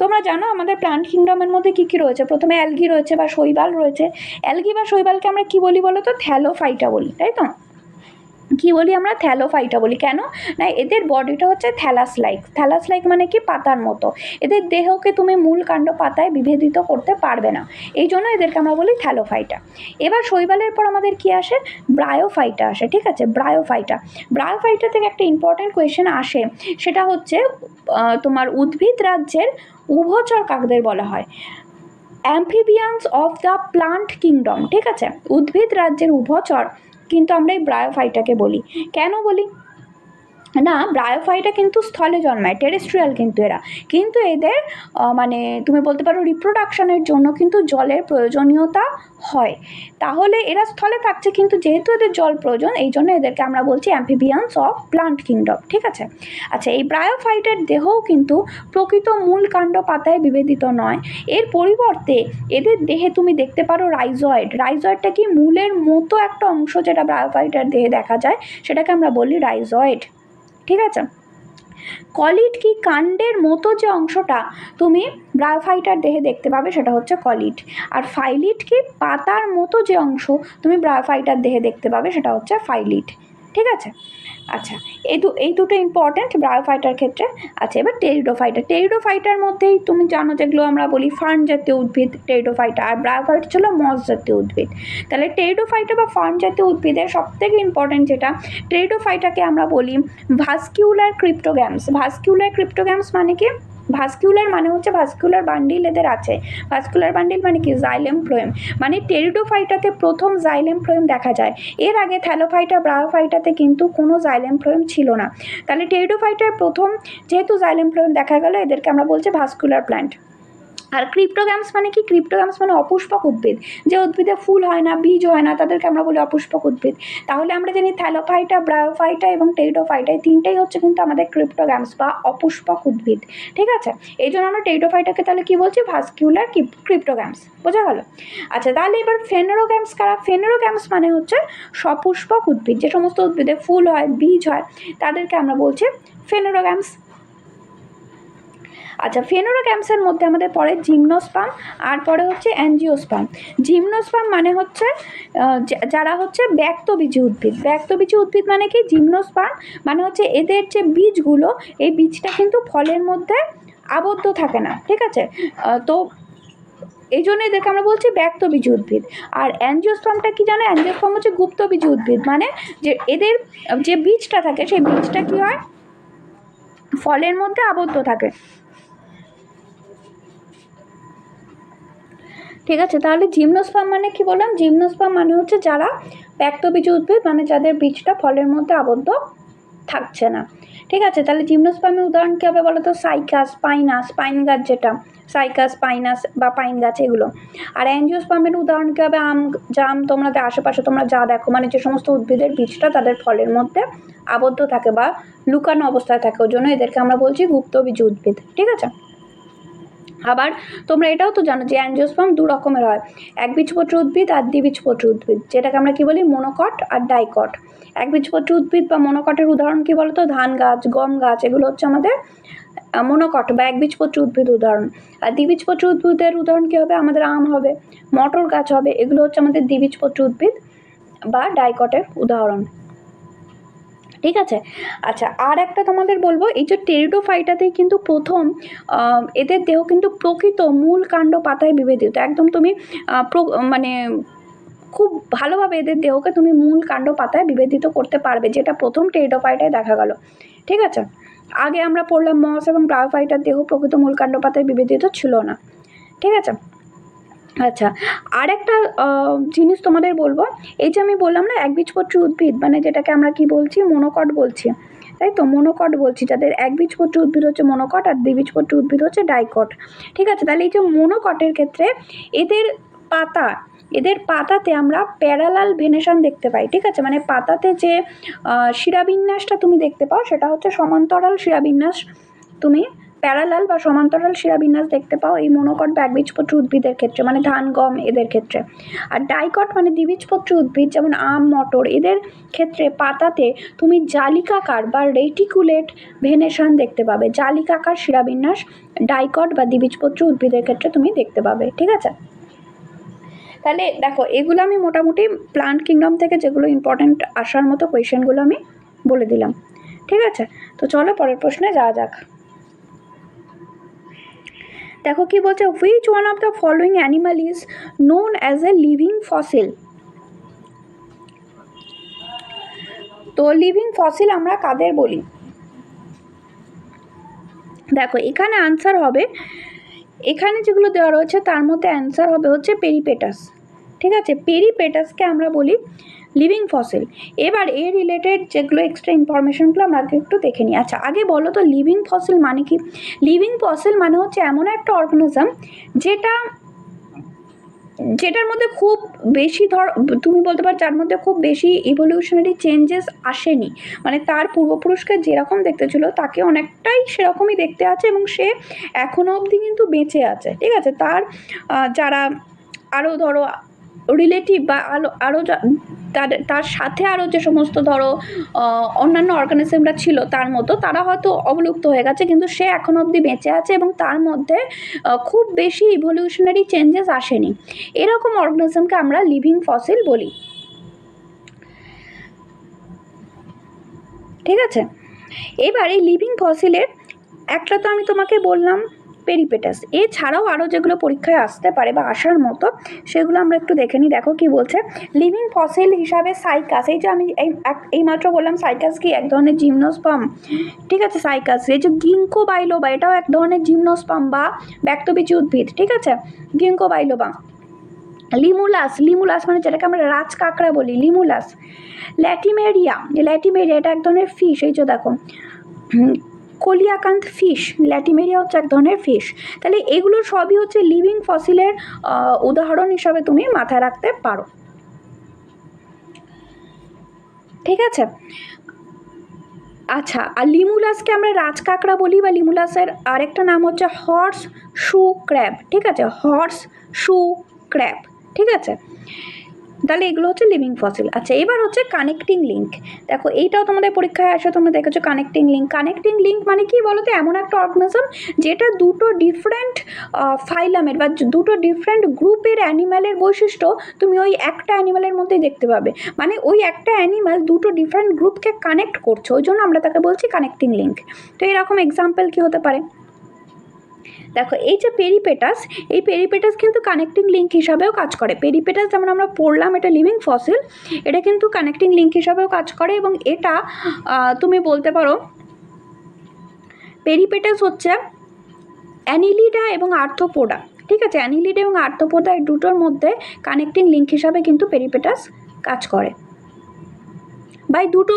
তোমরা জানো আমাদের প্লান্ট কিংডমের মধ্যে কী কী রয়েছে। প্রথমে অ্যালগি রয়েছে বা শৈবাল রয়েছে। অ্যালগি বা শৈবালকে আমরা কী বলি বলো তো? থ্যালোফাইটা বলি, তাই তো? কী বলি আমরা? থ্যালোফাইটা বলি। কেন না, এদের বডিটা হচ্ছে থ্যালাস লাইক। থ্যালাস লাইক মানে কি? পাতার মতো। এদের দেহকে তুমি মূল কাণ্ড পাতায় বিভেদিত করতে পারবে না, এই জন্য এদেরকে আমরা বলি থ্যালোফাইটা। এবার শৈবালের পর আমাদের কি আসে? ব্রায়োফাইটা আসে। ঠিক আছে, ব্রায়োফাইটা। ব্রায়োফাইটা থেকে একটা ইম্পর্টেন্ট কোয়েশ্চেন আসে, সেটা হচ্ছে তোমার উদ্ভিদ রাজ্যের উভচর কাকদের বলা হয় amphibians of the plant kingdom. ঠিক আছে, উদ্ভিদ রাজ্যের উভচর কিন্তু আমরা এই ব্রায়োফাইটাকে বলি। কেন বলি না, ব্রায়োফাইটা কিন্তু স্থলে জন্মায়, টেরেস্ট্রিয়াল কিন্তু এরা, কিন্তু এদের মানে তুমি বলতে পারো রিপ্রোডাকশনের জন্য কিন্তু জলের প্রয়োজনীয়তা হয়। তাহলে এরা স্থলে থাকছে, কিন্তু যেহেতু এদের জল প্রয়োজন, এই জন্য এদেরকে আমরা বলছি অ্যাম্ফিবিয়ান্স অফ প্লান্ট কিংডম। ঠিক আছে, আচ্ছা, এই ব্রায়োফাইটের দেহও কিন্তু প্রকৃত মূল কাণ্ড পাতায় বিভেদিত নয়। এর পরিবর্তে এদের দেহে তুমি দেখতে পারো রাইজয়েড। রাইজয়েডটা কি? মূলের মতো একটা অংশ যেটা ব্রায়োফাইটের দেহে দেখা যায়, সেটাকে আমরা বলি রাইজয়েড। ঠিক আছে, কলিড কি? কাণ্ডের মতো যে অংশটা তুমি ব্রায়োফাইটার দেহে দেখতে পাবে সেটা হচ্ছে কলিড। আর ফাইলিড কি? পাতার মতো যে অংশ তুমি ব্রায়োফাইটার দেহে দেখতে পাবে সেটা হচ্ছে ফাইলিড। ঠিক আছে, আচ্ছা, এই দুটো ইম্পর্ট্যান্ট ব্রায়োফাইটার ক্ষেত্রে। আচ্ছা, এবার টেরিডোফাইটা। টেরিডোফাইটার মধ্যেই তুমি জানো যেগুলো আমরা বলি ফার্ন জাতীয় উদ্ভিদ টেরিডোফাইটা, আর ব্রায়োফাইটা ছিল মস জাতীয় উদ্ভিদ। তাহলে টেরিডোফাইটা বা ফার্ন জাতীয় উদ্ভিদের সবথেকে ইম্পর্ট্যান্ট যেটা, টেরিডোফাইটাকে আমরা বলি ভাস্কিউলার ক্রিপ্টোগ্যামস। ভাস্কিউলার ক্রিপ্টোগ্যামস মানে কি? ভাস্কিউলার মানে হচ্ছে ভাস্কিউলার বান্ডিল এদের আছে। ভাস্কুলার বান্ডিল মানে কি? Xylem phloem. মানে টেরিডোফাইটাতে প্রথম জাইলেম ফ্লোয়েম দেখা যায়। এর আগে থ্যালোফাইটা, ব্রায়োফাইটাতে কিন্তু কোনো জাইলেম ফ্লোয়েম ছিল না। তাহলে টেরিডোফাইটার প্রথম যেহেতু জাইলেম ফ্লোয়েম দেখা গেল, এদেরকে আমরা বলছি ভাস্কুলার প্ল্যান্ট। আর ক্রিপ্টোগ্যামস মানে কি? ক্রিপ্টোগ্যামস মানে অপুষ্পক উদ্ভিদ। যে উদ্ভিদে ফুল হয় না, বীজ হয় না, তাদেরকে আমরা বলি অপুষ্পক উদ্ভিদ। তাহলে আমরা জানি থ্যালোফাইটা, ব্রায়োফাইটা এবং টেরিডোফাইটা, এই তিনটাই হচ্ছে কিন্তু আমাদের ক্রিপ্টোগ্যামস বা অপুষ্পক উদ্ভিদ। ঠিক আছে, এই জন্য আমরা টেরিডোফাইটাকে তাহলে কি বলছি? ভাস্কিউলার ক্রিপ্টোগ্যামস। বোঝা গেল? আচ্ছা, তাহলে এবার ফেনেরোগ্যামস কারা? ফেনেরোগ্যামস মানে হচ্ছে সপুষ্পক উদ্ভিদ। যে সমস্ত উদ্ভিদে ফুল হয়, বীজ হয়, তাদেরকে আমরা বলছি ফেনেরোগ্যামস। আচ্ছা, ফেনেরোগ্যামসের মধ্যে আমাদের পরে জিমনোস্পার্ম আর পরে হচ্ছে অ্যাঞ্জিওস্পার্ম। জিমনোস্পার্ম মানে হচ্ছে যারা হচ্ছে ব্যক্তবীজী উদ্ভিদ। ব্যক্তবীজী উদ্ভিদ মানে কি? জিমনোস্পার্ম মানে হচ্ছে এদের যে বীজগুলো, এই বীজটা কিন্তু ফলের মধ্যে আবদ্ধ থাকে না। ঠিক আছে, তো এই জন্য এদেরকে আমরা বলছি ব্যক্তবীজী উদ্ভিদ। আর অ্যাঞ্জিওস্পার্মটা কি জানো? অ্যাঞ্জিওস্পার্ম হচ্ছে গুপ্তবীজী উদ্ভিদ। মানে যে এদের যে বীজটা থাকে, সেই বীজটা কি হয়? ফলের মধ্যে আবদ্ধ থাকে। ঠিক আছে, তাহলে জিমনোস্পার্ম মানে কি বললাম? জিমনোস্পার্ম মানে হচ্ছে যারা ব্যক্তবীজী উদ্ভিদ, মানে যাদের বীজটা ফলের মধ্যে আবদ্ধ থাকছে না। ঠিক আছে, তাহলে জিমনোস্পার্মের উদাহরণ কী হবে বলো তো? সাইকাস, পাইনাস, পাইন গাছ যেটা, সাইকাস, পাইনাস বা পাইন গাছ এগুলো। আর অ্যাঞ্জিওস্পার্মের উদাহরণ কী হবে? আম, জাম, তোমরা আশেপাশে তোমরা যা দেখো, মানে যে সমস্ত উদ্ভিদের বীজটা তাদের ফলের মধ্যে আবদ্ধ থাকে বা লুকানো অবস্থায় থাকে, ওই জন্য এদেরকে আমরা বলছি গুপ্তবীজী উদ্ভিদ। ঠিক আছে, আবার তোমরা এটাও তো জানো যে অ্যাঞ্জিওস্পার্ম দু রকমের হয়, একবীজপত্রী উদ্ভিদ আর দ্বিবীজপত্রী উদ্ভিদ, যেটাকে আমরা কি বলি? মনোকট আর ডাইকট। একবীজপত্রী উদ্ভিদ বা মনোকটের উদাহরণ কি বলতো? ধান গাছ, গম গাছ, এগুলো হচ্ছে আমাদের মনোকট বা একবীজপত্রী উদ্ভিদ উদাহরণ। আর দ্বিবীজপত্রী উদ্ভিদের উদাহরণ কী হবে? আমাদের আম হবে, মটর গাছ হবে, এগুলো হচ্ছে আমাদের দ্বিবীজপত্রী উদ্ভিদ বা ডাইকটের উদাহরণ। ঠিক আছে, আচ্ছা, আর একটা তোমাদের বলবো, এই যে টেরিডোফাইটাতেই কিন্তু প্রথম এদের দেহ কিন্তু প্রকৃত মূল কাণ্ড পাতায় বিভেদিত। একদম তুমি মানে খুব ভালোভাবে এদের দেহকে তুমি মূল কাণ্ড পাতায় বিভেদিত করতে পারবে, যেটা প্রথম টেরিডোফাইটায় দেখা গেল। ঠিক আছে, আগে আমরা পড়লাম মস এবং ব্রায়োফাইটার দেহ প্রকৃত মূল কাণ্ড পাতায় বিভেদিত ছিল না। ঠিক আছে, আচ্ছা, আর একটা জিনিস তোমাদের বলবো, এই যে আমি বললাম না একবীজপত্রী উদ্ভিদ, মানে যেটাকে আমরা কি বলছি? মনোকট বলছি, তাই তো? মনোকট বলছি, যাদের একবীজপত্রী উদ্ভিদ হচ্ছে মনোকট আর দ্বিবীজপত্রী উদ্ভিদ হচ্ছে ডাইকট। ঠিক আছে, তাহলে এই যে মনোকটের ক্ষেত্রে এদের পাতাতে আমরা প্যারালাল ভেনেশন দেখতে পাই। ঠিক আছে, মানে পাতাতে যে শিরাবিন্যাসটা তুমি দেখতে পাও সেটা হচ্ছে সমান্তরাল শিরাবিন্যাস, তুমি প্যারালাল বা সমান্তরাল শিরাবিন্যাস দেখতে পাও এই মনোকট বা একবীজপত্রী উদ্ভিদের ক্ষেত্রে, মানে ধান গম এদের ক্ষেত্রে। আর ডাইকট মানে দ্বিবীজপত্রী উদ্ভিদ, যেমন আম মটর, এদের ক্ষেত্রে পাতাতে তুমি জালিকাকার বা রেটিকুলেট ভেনেশন দেখতে পাবে। জালিকাকার শিরাবিন্যাস ডাইকট বা দ্বিবীজপত্রী উদ্ভিদের ক্ষেত্রে তুমি দেখতে পাবে। ঠিক আছে, তাহলে দেখো এগুলো আমি মোটামুটি প্লান্ট কিংডম থেকে যেগুলো ইম্পর্ট্যান্ট আসার মতো কোয়েশ্চেনগুলো আমি বলে দিলাম। ঠিক আছে, তো চলো পরের প্রশ্নে যাওয়া যাক। দেখো কি বলছে, which one of the following animal is known as a living fossil. তো লিভিং ফসিল আমরা কাদের বলি? দেখো এখানে আনসার হবে, এখানে যেগুলো দেওয়া রয়েছে তার মধ্যে অ্যান্সার হবে হচ্ছে পেরিপেটাস। ঠিক আছে, পেরিপেটাসকে আমরা বলি লিভিং ফসিল। এবার এর রিলেটেড যেগুলো এক্সট্রা ইনফরমেশনগুলো আমরা একটু দেখে নিই। আচ্ছা আগে বলো তো লিভিং ফসিল মানে কি? লিভিং ফসিল মানে হচ্ছে এমন একটা অর্গানিজম যেটার মধ্যে খুব বেশি তুমি বলতে পারো যার মধ্যে খুব বেশি ইভলিউশনারি চেঞ্জেস আসেনি, মানে তার পূর্বপুরুষকে যেরকম দেখতে ছিল তাকে অনেকটাই সেরকমই দেখতে আছে এবং সে এখনো অবধি কিন্তু বেঁচে আছে। ঠিক আছে, তার যারা আরও ধরো রিলেটিভ বা আরও তার সাথে আরও যে সমস্ত ধরো অন্যান্য অর্গানিজমরা ছিল তার মতো, তারা হয়তো অবলুপ্ত হয়ে গেছে, কিন্তু সে এখনো অবধি বেঁচে আছে এবং তার মধ্যে খুব বেশি ইভলিউশনারি চেঞ্জেস আসেনি। এরকম অর্গানিজমকে আমরা লিভিং ফসিল বলি। ঠিক আছে, এবার এই লিভিং ফসিলের একটা তো আমি তোমাকে বললাম পেরিপেটাস, এছাড়াও আরও যেগুলো পরীক্ষায় আসতে পারে বা আসার মতো সেগুলো আমরা একটু দেখে নিই। দেখো কি বলছে, লিভিং ফসিল হিসাবে সাইকাস, এই যে আমি এইমাত্র বললাম সাইকাস কি এক ধরনের জিমনোস্পার্ম। ঠিক আছে, সাইকাস, এই যে গিঙ্কো বাইলোবা এটাও এক ধরনের জিমনোস্পার্ম বা ব্যক্তবীজী উদ্ভিদ। ঠিক আছে, গিঙ্কো বাইলোবা। লিমুলাস মানে যেটাকে আমরা রাজ কাঁকড়া বলি, লিমুলাস। ল্যাটিমেরিয়া এটা এক ধরনের ফিশ, এই যে দেখো কোলিয়াকান্থ ফিশ, ল্যাটিমেরিয়া হচ্ছে এক ধরনের ফিশ। তাহলে এগুলো সবই হচ্ছে লিভিং ফসিলের উদাহরণ হিসাবে তুমি মাথায় রাখতে পারো। ঠিক আছে, আচ্ছা, আর লিমুলাসকে আমরা রাজ কাঁকড়া বলি বা লিমুলাসের আরেকটা নাম হচ্ছে হর্স শু ক্র্যাব। ঠিক আছে, হর্স শু ক্র্যাব। ঠিক আছে, তাহলে এগুলো হচ্ছে লিভিং ফসিল। আচ্ছা এবার হচ্ছে কানেক্টিং লিঙ্ক। দেখো এইটাও তোমাদের পরীক্ষায় আসে, তোমরা দেখেছো কানেক্টিং লিঙ্ক মানে কি বলো তো? এমন একটা অর্গানিজম যেটা দুটো ডিফারেন্ট ফাইলামের বা দুটো ডিফারেন্ট গ্রুপের অ্যানিম্যালের বৈশিষ্ট্য তুমি ওই একটা অ্যানিম্যালের মধ্যেই দেখতে পাবে, মানে ওই একটা অ্যানিম্যাল দুটো ডিফারেন্ট গ্রুপকে কানেক্ট করছে, ওই জন্য আমরা তাকে বলছি কানেক্টিং লিঙ্ক। তো এরকম এক্সাম্পল কি হতে পারে? দেখো এই যে পেরিপেটাস কিন্তু কানেক্টিং লিঙ্ক হিসাবেও কাজ করে। পেরিপেটাস যেমন আমরা পড়লাম এটা লিভিং ফসিল, এটা কিন্তু কানেক্টিং লিঙ্ক হিসাবেও কাজ করে এবং এটা তুমি বলতে পারো পেরিপেটাস হচ্ছে অ্যানিলিডা এবং আর্থ্রোপোডা। ঠিক আছে, অ্যানিলিডা এবং আর্থ্রোপোডা এই দুটোর মধ্যে কানেক্টিং লিঙ্ক হিসাবে কিন্তু পেরিপেটাস কাজ করে। বাই দুটো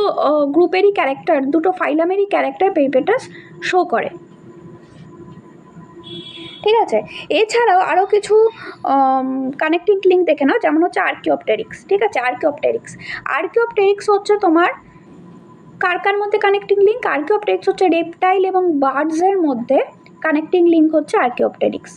গ্রুপেরই ক্যারেক্টার, দুটো ফাইলামেরই ক্যারেক্টার পেরিপেটাস শো করে। ঠিক আছে, এছাড়াও আরও কিছু কানেক্টিং লিঙ্ক দেখে নাও, যেমন হচ্ছে আর্কিওপটেরিক্স। ঠিক আছে, আর্কিওপটেরিক্স হচ্ছে তোমার কার মধ্যে কানেক্টিং লিঙ্ক? আর্কিওপটেরিক্স হচ্ছে রেপটাইল এবং বার্ডসের মধ্যে কানেক্টিং লিঙ্ক হচ্ছে আর্কিওপটেরিক্স।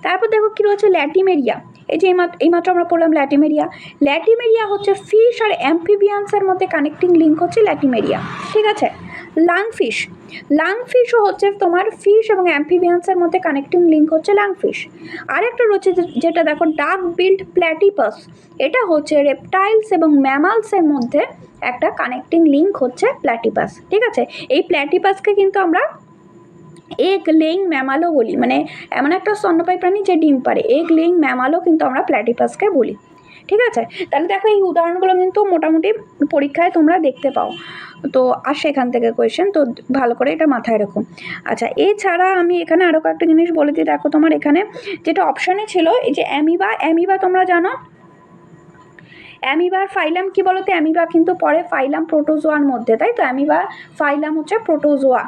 তারপর দেখো কি রয়েছে ল্যাটিমেরিয়া, এই যে এইমাত্র আমরা পড়লাম ল্যাটিমেরিয়া হচ্ছে ফিশ আর অ্যাম্ফিবিয়ান্সের মধ্যে কানেক্টিং লিঙ্ক হচ্ছে ল্যাটিমেরিয়া। ঠিক আছে, লাংফিশও হচ্ছে তোমার ফিশ এবং অ্যাম্ফিবিয়ান্সের মধ্যে কানেক্টিং লিঙ্ক হচ্ছে লাংফিশ। আরেকটা রয়েছে যেটা দেখো ডাক বিল্ড প্ল্যাটিপাস, এটা হচ্ছে রেপটাইলস এবং ম্যামালসের মধ্যে একটা কানেক্টিং লিঙ্ক হচ্ছে প্ল্যাটিপাস। ঠিক আছে, এই প্ল্যাটিপাসকে কিন্তু আমরা এগ লেইং ম্যামালও বলি, মানে এমন একটা স্তন্যপায়ী প্রাণী যে ডিম পারে, এগ লেইং ম্যামালও কিন্তু আমরা প্ল্যাটিপাসকে বলি। ঠিক আছে, তাহলে দেখো এই উদাহরণগুলো কিন্তু মোটামুটি পরীক্ষায় তোমরা দেখতে পাও, তো আসে এখান থেকে কোয়েশ্চেন, তো ভালো করে এটা মাথায় রাখো। আচ্ছা এছাড়া আমি এখানে আরও কয়েকটা জিনিস বলে দিই। দেখো তোমার এখানে যেটা অপশানে ছিল এই যে অ্যামিবা তোমরা জানো অ্যামিবার ফাইলাম কি বলতো, অ্যামিবা কিন্তু পড়ে ফাইলাম প্রোটোজোয়ার মধ্যে, তাই তো অ্যামিবা ফাইলাম হচ্ছে প্রোটোজোয়া।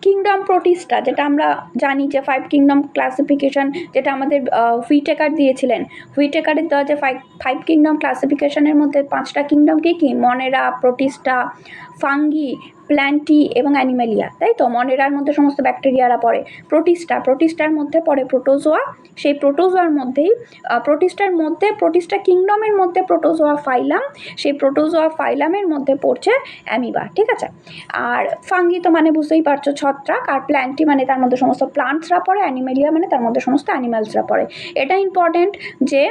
কিংডম প্রোটিস্টা, যেটা আমরা জানি যে 5 কিংডম ক্লাসিফিকেশন, যেটা আমাদের হুইটেকার দিয়েছিলেন। হুইটেকারের দেওয়া যে 5 কিংডম ক্লাসিফিকেশনের মধ্যে 5টা কিংডম কি মনেরা, প্রোটিস্টা, ফাঙ্গি, প্ল্যান্টি এবং অ্যানিমেলিয়া, তাই তো। মনেরার মধ্যে সমস্ত ব্যাকটেরিয়ারা পড়ে। প্রোটিস্টার মধ্যে পড়ে প্রোটোজোয়া। সেই প্রোটোজোয়ার মধ্যেই প্রোটিস্টা কিংডমের মধ্যে প্রোটোজোয়া ফাইলাম, সেই প্রোটোজোয়া ফাইলামের মধ্যে পড়ছে অ্যামিবা, ঠিক আছে। আর ফাঙ্গি তো মানে বুঝতেই পারছো ছত্রাক, আর প্ল্যান্টি মানে তার মধ্যে সমস্ত প্লান্টসরা পড়ে, অ্যানিমেলিয়া মানে তার মধ্যে সমস্ত অ্যানিমালসরা পড়ে। এটা ইম্পর্টেন্ট যে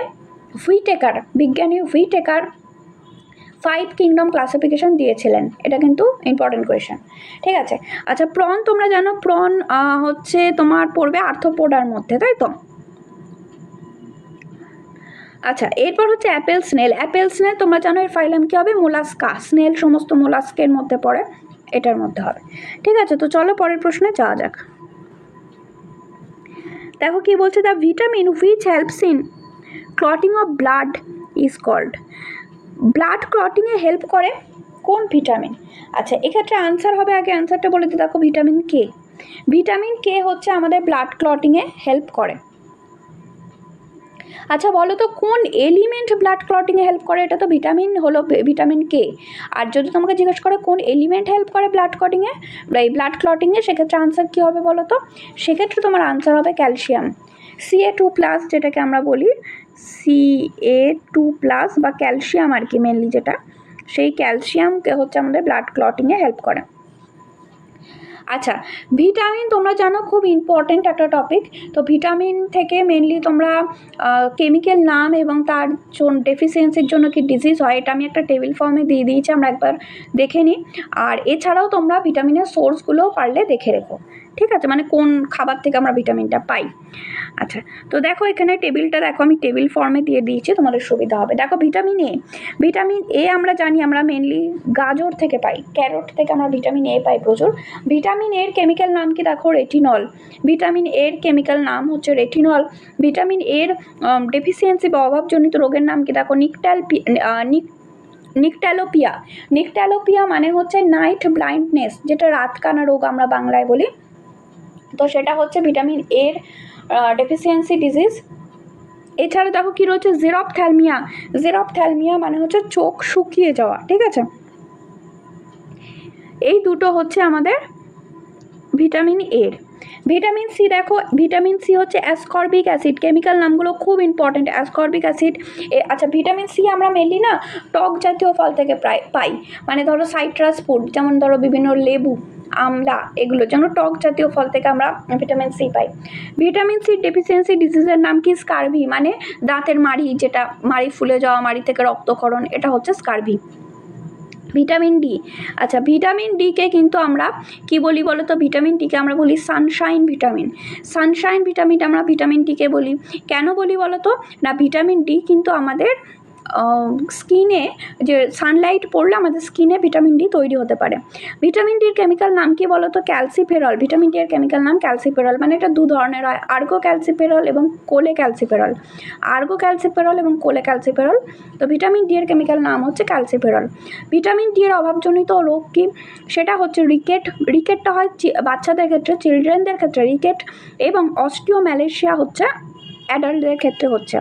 বিজ্ঞানী হুইটেকার 5 কিংডম ক্লাসিফিকেশন দিয়েছিলেন, এটা কিন্তু ইম্পর্টেন্ট কোয়েশ্চেন, ঠিক আছে। আচ্ছা, প্রন তোমরা জানো, প্রন হচ্ছে তোমার পড়বে আর্থ্রোপোডার মধ্যে, তাই তো। আচ্ছা, এরপর হচ্ছে অ্যাপেল স্নেল তোমরা জানো এর ফাইলাম কি হবে, মোলাস্কা। স্নেল সমস্ত মোলাস্কের মধ্যে পড়ে, এটার মধ্যে হবে, ঠিক আছে। তো চলো পরের প্রশ্নে যাওয়া যাক। দেখো কি বলছে, the vitamin which helps in clotting of blood is called. Blood ক্লটিংয়ে হেল্প করে কোন ভিটামিন? আচ্ছা, এক্ষেত্রে আনসার হবে, আগে আনসারটা বলে দিই, দেখো ভিটামিন কে। ভিটামিন কে হচ্ছে আমাদের ব্লাড ক্লটিংয়ে হেল্প করে। আচ্ছা বলো তো কোন এলিমেন্ট ব্লাড ক্লটিংয়ে হেল্প করে? এটা তো ভিটামিন হলো ভিটামিন কে। আর যদি তোমাকে জিজ্ঞেস করে কোন এলিমেন্ট হেল্প করে ব্লাড ক্লটিংয়ে, সেক্ষেত্রে আনসার কী হবে বলো তো? সেক্ষেত্রে তোমার আনসার হবে ক্যালসিয়াম, Ca2+, যেটাকে আমরা বলি Ca2+ বা ক্যালসিয়াম আর কি মেনলি, যেটা সেই ক্যালসিয়ামকে হচ্ছে আমাদের ব্লাড ক্লটিংয়ে হেল্প করে। আচ্ছা, ভিটামিন তোমরা জানো খুব ইম্পর্টেন্ট একটা টপিক। তো ভিটামিন থেকে মেনলি তোমরা কেমিক্যাল নাম এবং তার ডেফিসিয়েন্সির জন্য কি ডিজিজ হয়, এটা আমি একটা টেবিল ফর্মে দিয়ে দিয়েছি, আমরা একবার দেখে নিই। আর এছাড়াও তোমরা ভিটামিনের সোর্সগুলোও পারলে দেখে রেখো, ঠিক আছে, মানে কোন খাবার থেকে আমরা ভিটামিনটা পাই। আচ্ছা, তো দেখো এখানে টেবিলটা দেখো, আমি টেবিল ফর্মে দিয়ে দিয়েছি, তোমাদের সুবিধা হবে। দেখো ভিটামিন এ আমরা জানি আমরা মেনলি গাজর থেকে পাই, ক্যারট থেকে আমরা ভিটামিন এ পাই প্রচুর। ভিটামিন এর কেমিক্যাল নাম কি দেখো, রেটিনল। ভিটামিন এর কেমিক্যাল নাম হচ্ছে রেটিনল। ভিটামিন এর ডেফিসিয়েন্সি বা অভাবজনিত রোগের নাম কি দেখো, নিকট্যালোপিয়া মানে হচ্ছে নাইট ব্লাইন্ডনেস, যেটা রাতকানা রোগ আমরা বাংলায় বলি। তো সেটা হচ্ছে ভিটামিন এর ডেফিসিয়েন্সি ডিজিজ। এছাড়া দেখো কি রয়েছে, জেরপ্থ্যালমিয়া মানে হচ্ছে চোখ শুকিয়ে যাওয়া, ঠিক আছে। এই দুটো হচ্ছে আমাদের ভিটামিন এর। ভিটামিন সি দেখো, ভিটামিন সি হচ্ছে অ্যাসকর্বিক অ্যাসিড, কেমিক্যাল নামগুলো খুব ইম্পর্টেন্ট, অ্যাসকর্বিক অ্যাসিড। আচ্ছা, ভিটামিন সি আমরা মেনলি না টক জাতীয় ফল থেকে প্রায় পাই, মানে ধরো সাইট্রাস ফুড, যেমন ধরো বিভিন্ন লেবু, আমলা, এগুলো যেন টক জাতীয় ফল থেকে আমরা ভিটামিন সি পাই। ভিটামিন সি ডেফিসিয়েন্সি ডিজিজের নাম কি, স্কারভি, মানে দাঁতের মাড়ি, যেটা মাড়ি ফুলে যাওয়া, মাড়ি থেকে রক্তক্ষরণ, এটা হচ্ছে স্কারভি। ভিটামিন ডি, আচ্ছা ভিটামিন ডিকে কিন্তু আমরা কি বলি বলো তো, ভিটামিন ডিকে আমরা বলি সানশাইন ভিটামিন আমরা ভিটামিন ডিকে বলি। কেন বলি বলো তো, না ভিটামিন ডি কিন্তু আমাদের স্কিনে, যে সানলাইট পড়লে আমাদের স্কিনে ভিটামিন ডি তৈরি হতে পারে। ভিটামিন ডির কেমিক্যাল নাম কি বলো তো, ক্যালসিফেরল। ভিটামিন ডি এর কেমিক্যাল নাম ক্যালসিফেরল, মানে এটা দু ধরনের হয়, আর্গো ক্যালসিফেরল এবং কোলে ক্যালসিফেরল। তো ভিটামিন ডি এর কেমিক্যাল নাম হচ্ছে ক্যালসিফেরল। ভিটামিন ডি এর অভাবজনিত রোগ কি, সেটা হচ্ছে রিকেটটা হয় বাচ্চাদের ক্ষেত্রে, চিলড্রেনদের ক্ষেত্রে রিকেট, এবং অস্টিওম্যালেশিয়া হচ্ছে অ্যাডাল্টদের ক্ষেত্রে হচ্ছে।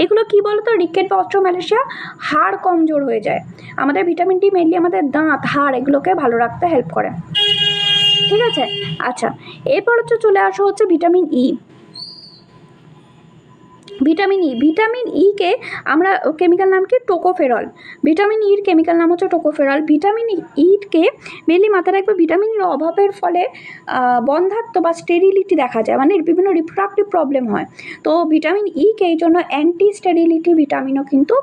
এগুলো কি বলতো, রিকেট বা অস্টিওম্যালেশিয়া, হাড় কমজোর হয়ে যায়। আমাদের ভিটামিন ডি মেনলি আমাদের দাঁত, হাড়, এগুলোকে ভালো রাখতে হেল্প করে, ঠিক আছে। আচ্ছা, এরপর হচ্ছে চলে আসা হচ্ছে ভিটামিন ই। ভিটামিন ইকে আমরা কেমিক্যাল নাম কি, টোকোফেরল। ভিটামিন ইর কেমিক্যাল নাম হচ্ছে টোকোফেরল। ভিটামিন ইকে মেনলি মাথায় রাখবে, ভিটামিন ইর অভাবের ফলে বন্ধ্যাত্ব বা স্টেরিলিটি দেখা যায়, মানে বিভিন্ন রিপ্রোডাক্টিভ প্রবলেম হয়। তো ভিটামিন ইকে এই জন্য অ্যান্টি স্টেরিলিটি ভিটামিনও কিন্তু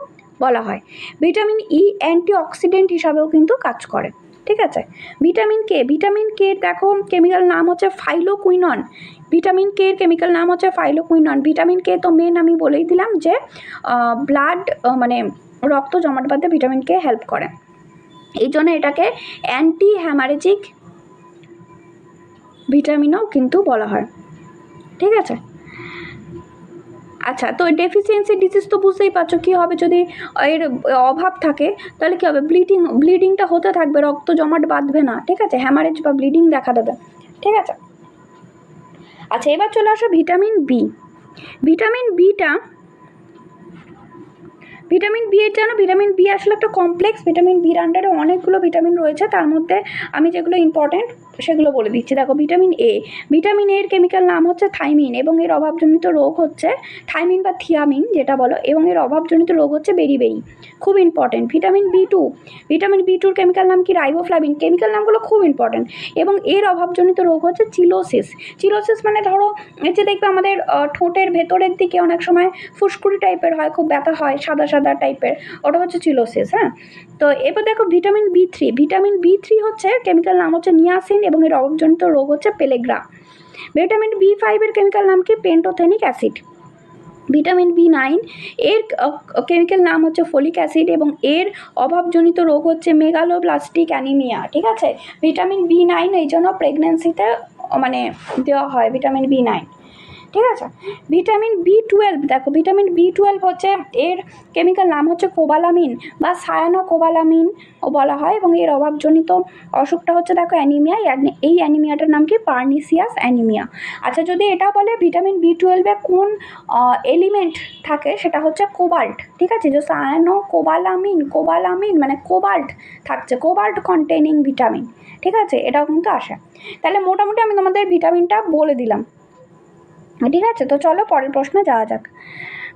বলা হয়। ভিটামিন ই অ্যান্টিঅক্সিডেন্ট হিসাবেও কিন্তু কাজ করে, ঠিক আছে। ভিটামিন কে দেখো কেমিক্যাল নাম হচ্ছে ফাইলোকুইনন। ভিটামিন কে এর কেমিক্যাল নাম হচ্ছে ফাইলোকুইনন। ভিটামিন কে তো মেন আমি বলেই দিলাম যে ব্লাড মানে রক্ত জমাট বাঁধতে ভিটামিন কে হেল্প করে, এই জন্য এটাকে অ্যান্টি হ্যামারেজিক ভিটামিনও কিন্তু বলা হয়, ঠিক আছে। আচ্ছা, তো ডেফিসিয়েন্সি ডিজিজ তো বুঝতেই পারছো কী হবে যদি এর অভাব থাকে, তাহলে কী হবে, ব্লিডিংটা হতে থাকবে, রক্ত জমাট বাঁধবে না, ঠিক আছে, হ্যামারেজ বা ব্লিডিং দেখা দেবে, ঠিক আছে। আচ্ছা, এবার চলে আসো vitamin B. Vitamin beta, vitamin B এর জানো, ভিটামিন বি আসলে একটা কমপ্লেক্স, ভিটামিন বির আন্ডারে অনেকগুলো ভিটামিন রয়েছে, তার মধ্যে আমি যেগুলো ইম্পর্টেন্ট সেগুলো বলে দিচ্ছি। দেখো, ভিটামিন এ, ভিটামিন এর কেমিক্যাল নাম হচ্ছে থাইমিন, এবং এর অভাবজনিত রোগ হচ্ছে থাইমিন বা থিয়ামিন যেটা বলো, এবং এর অভাবজনিত রোগ হচ্ছে বেরিবেরি, খুব important. Vitamin B two, vitamin B টুর কেমিক্যাল নাম কি, রাইবোফ্লাভিন, কেমিক্যাল নামগুলো খুব ইম্পর্টেন্ট, এবং এর অভাবজনিত রোগ হচ্ছে চিলোসিস। চিলোসিস মানে ধরো এই যে দেখবে আমাদের ঠোঁটের ভেতরের দিকে অনেক সময় ফুসকুড়ি টাইপের হয়, খুব ব্যথা হয়, সাদা সাদা টাইপের, ওটা হচ্ছে চিলোসিস। হ্যাঁ, তো এবার দেখো vitamin B three, vitamin B three হচ্ছে কেমিক্যাল নাম হচ্ছে নিয়াসিন, এবং এর অভাবজনিত রোগ হচ্ছে পেলেগ্রা। ভিটামিন বি ফাইভের কেমিক্যাল নাম কি, pantothenic acid. Vitamin B nine, এর কেমিক্যাল নাম হচ্ছে ফোলিক অ্যাসিড, এবং এর অভাবজনিত রোগ হচ্ছে মেগালোব্লাস্টিক অ্যানিমিয়া, ঠিক আছে। ভিটামিন বি নাইন এই জন্য প্রেগনেন্সিতে মানে দেওয়া হয় ভিটামিন বি নাইন, ঠিক আছে। ভিটামিন বি টুয়েলভ, দেখো ভিটামিন বি টুয়েলভ হচ্ছে, এর কেমিক্যাল নাম হচ্ছে কোবালামিন বা সায়ানো কোবালামিন ও বলা হয়, এবং এর অভাবজনিত অসুখটা হচ্ছে দেখো অ্যানিমিয়া, এই অ্যানিমিয়াটার নাম কি, পার্নিসিয়াস অ্যানিমিয়া। আচ্ছা, যদি এটা বলে ভিটামিন বি টুয়েলভে কোন এলিমেন্ট থাকে, সেটা হচ্ছে কোবাল্ট, ঠিক আছে, যে সায়ানো কোবালামিন, কোবালামিন মানে কোবাল্ট থাকছে, কোবাল্ট কন্টেনিং ভিটামিন, ঠিক আছে, এটাও কিন্তু আসে। তাহলে মোটামুটি আমি তোমাদের ভিটামিনটা বলে দিলাম, ঠিক আছে। তো চলো পরের প্রশ্নে যাওয়া যাক।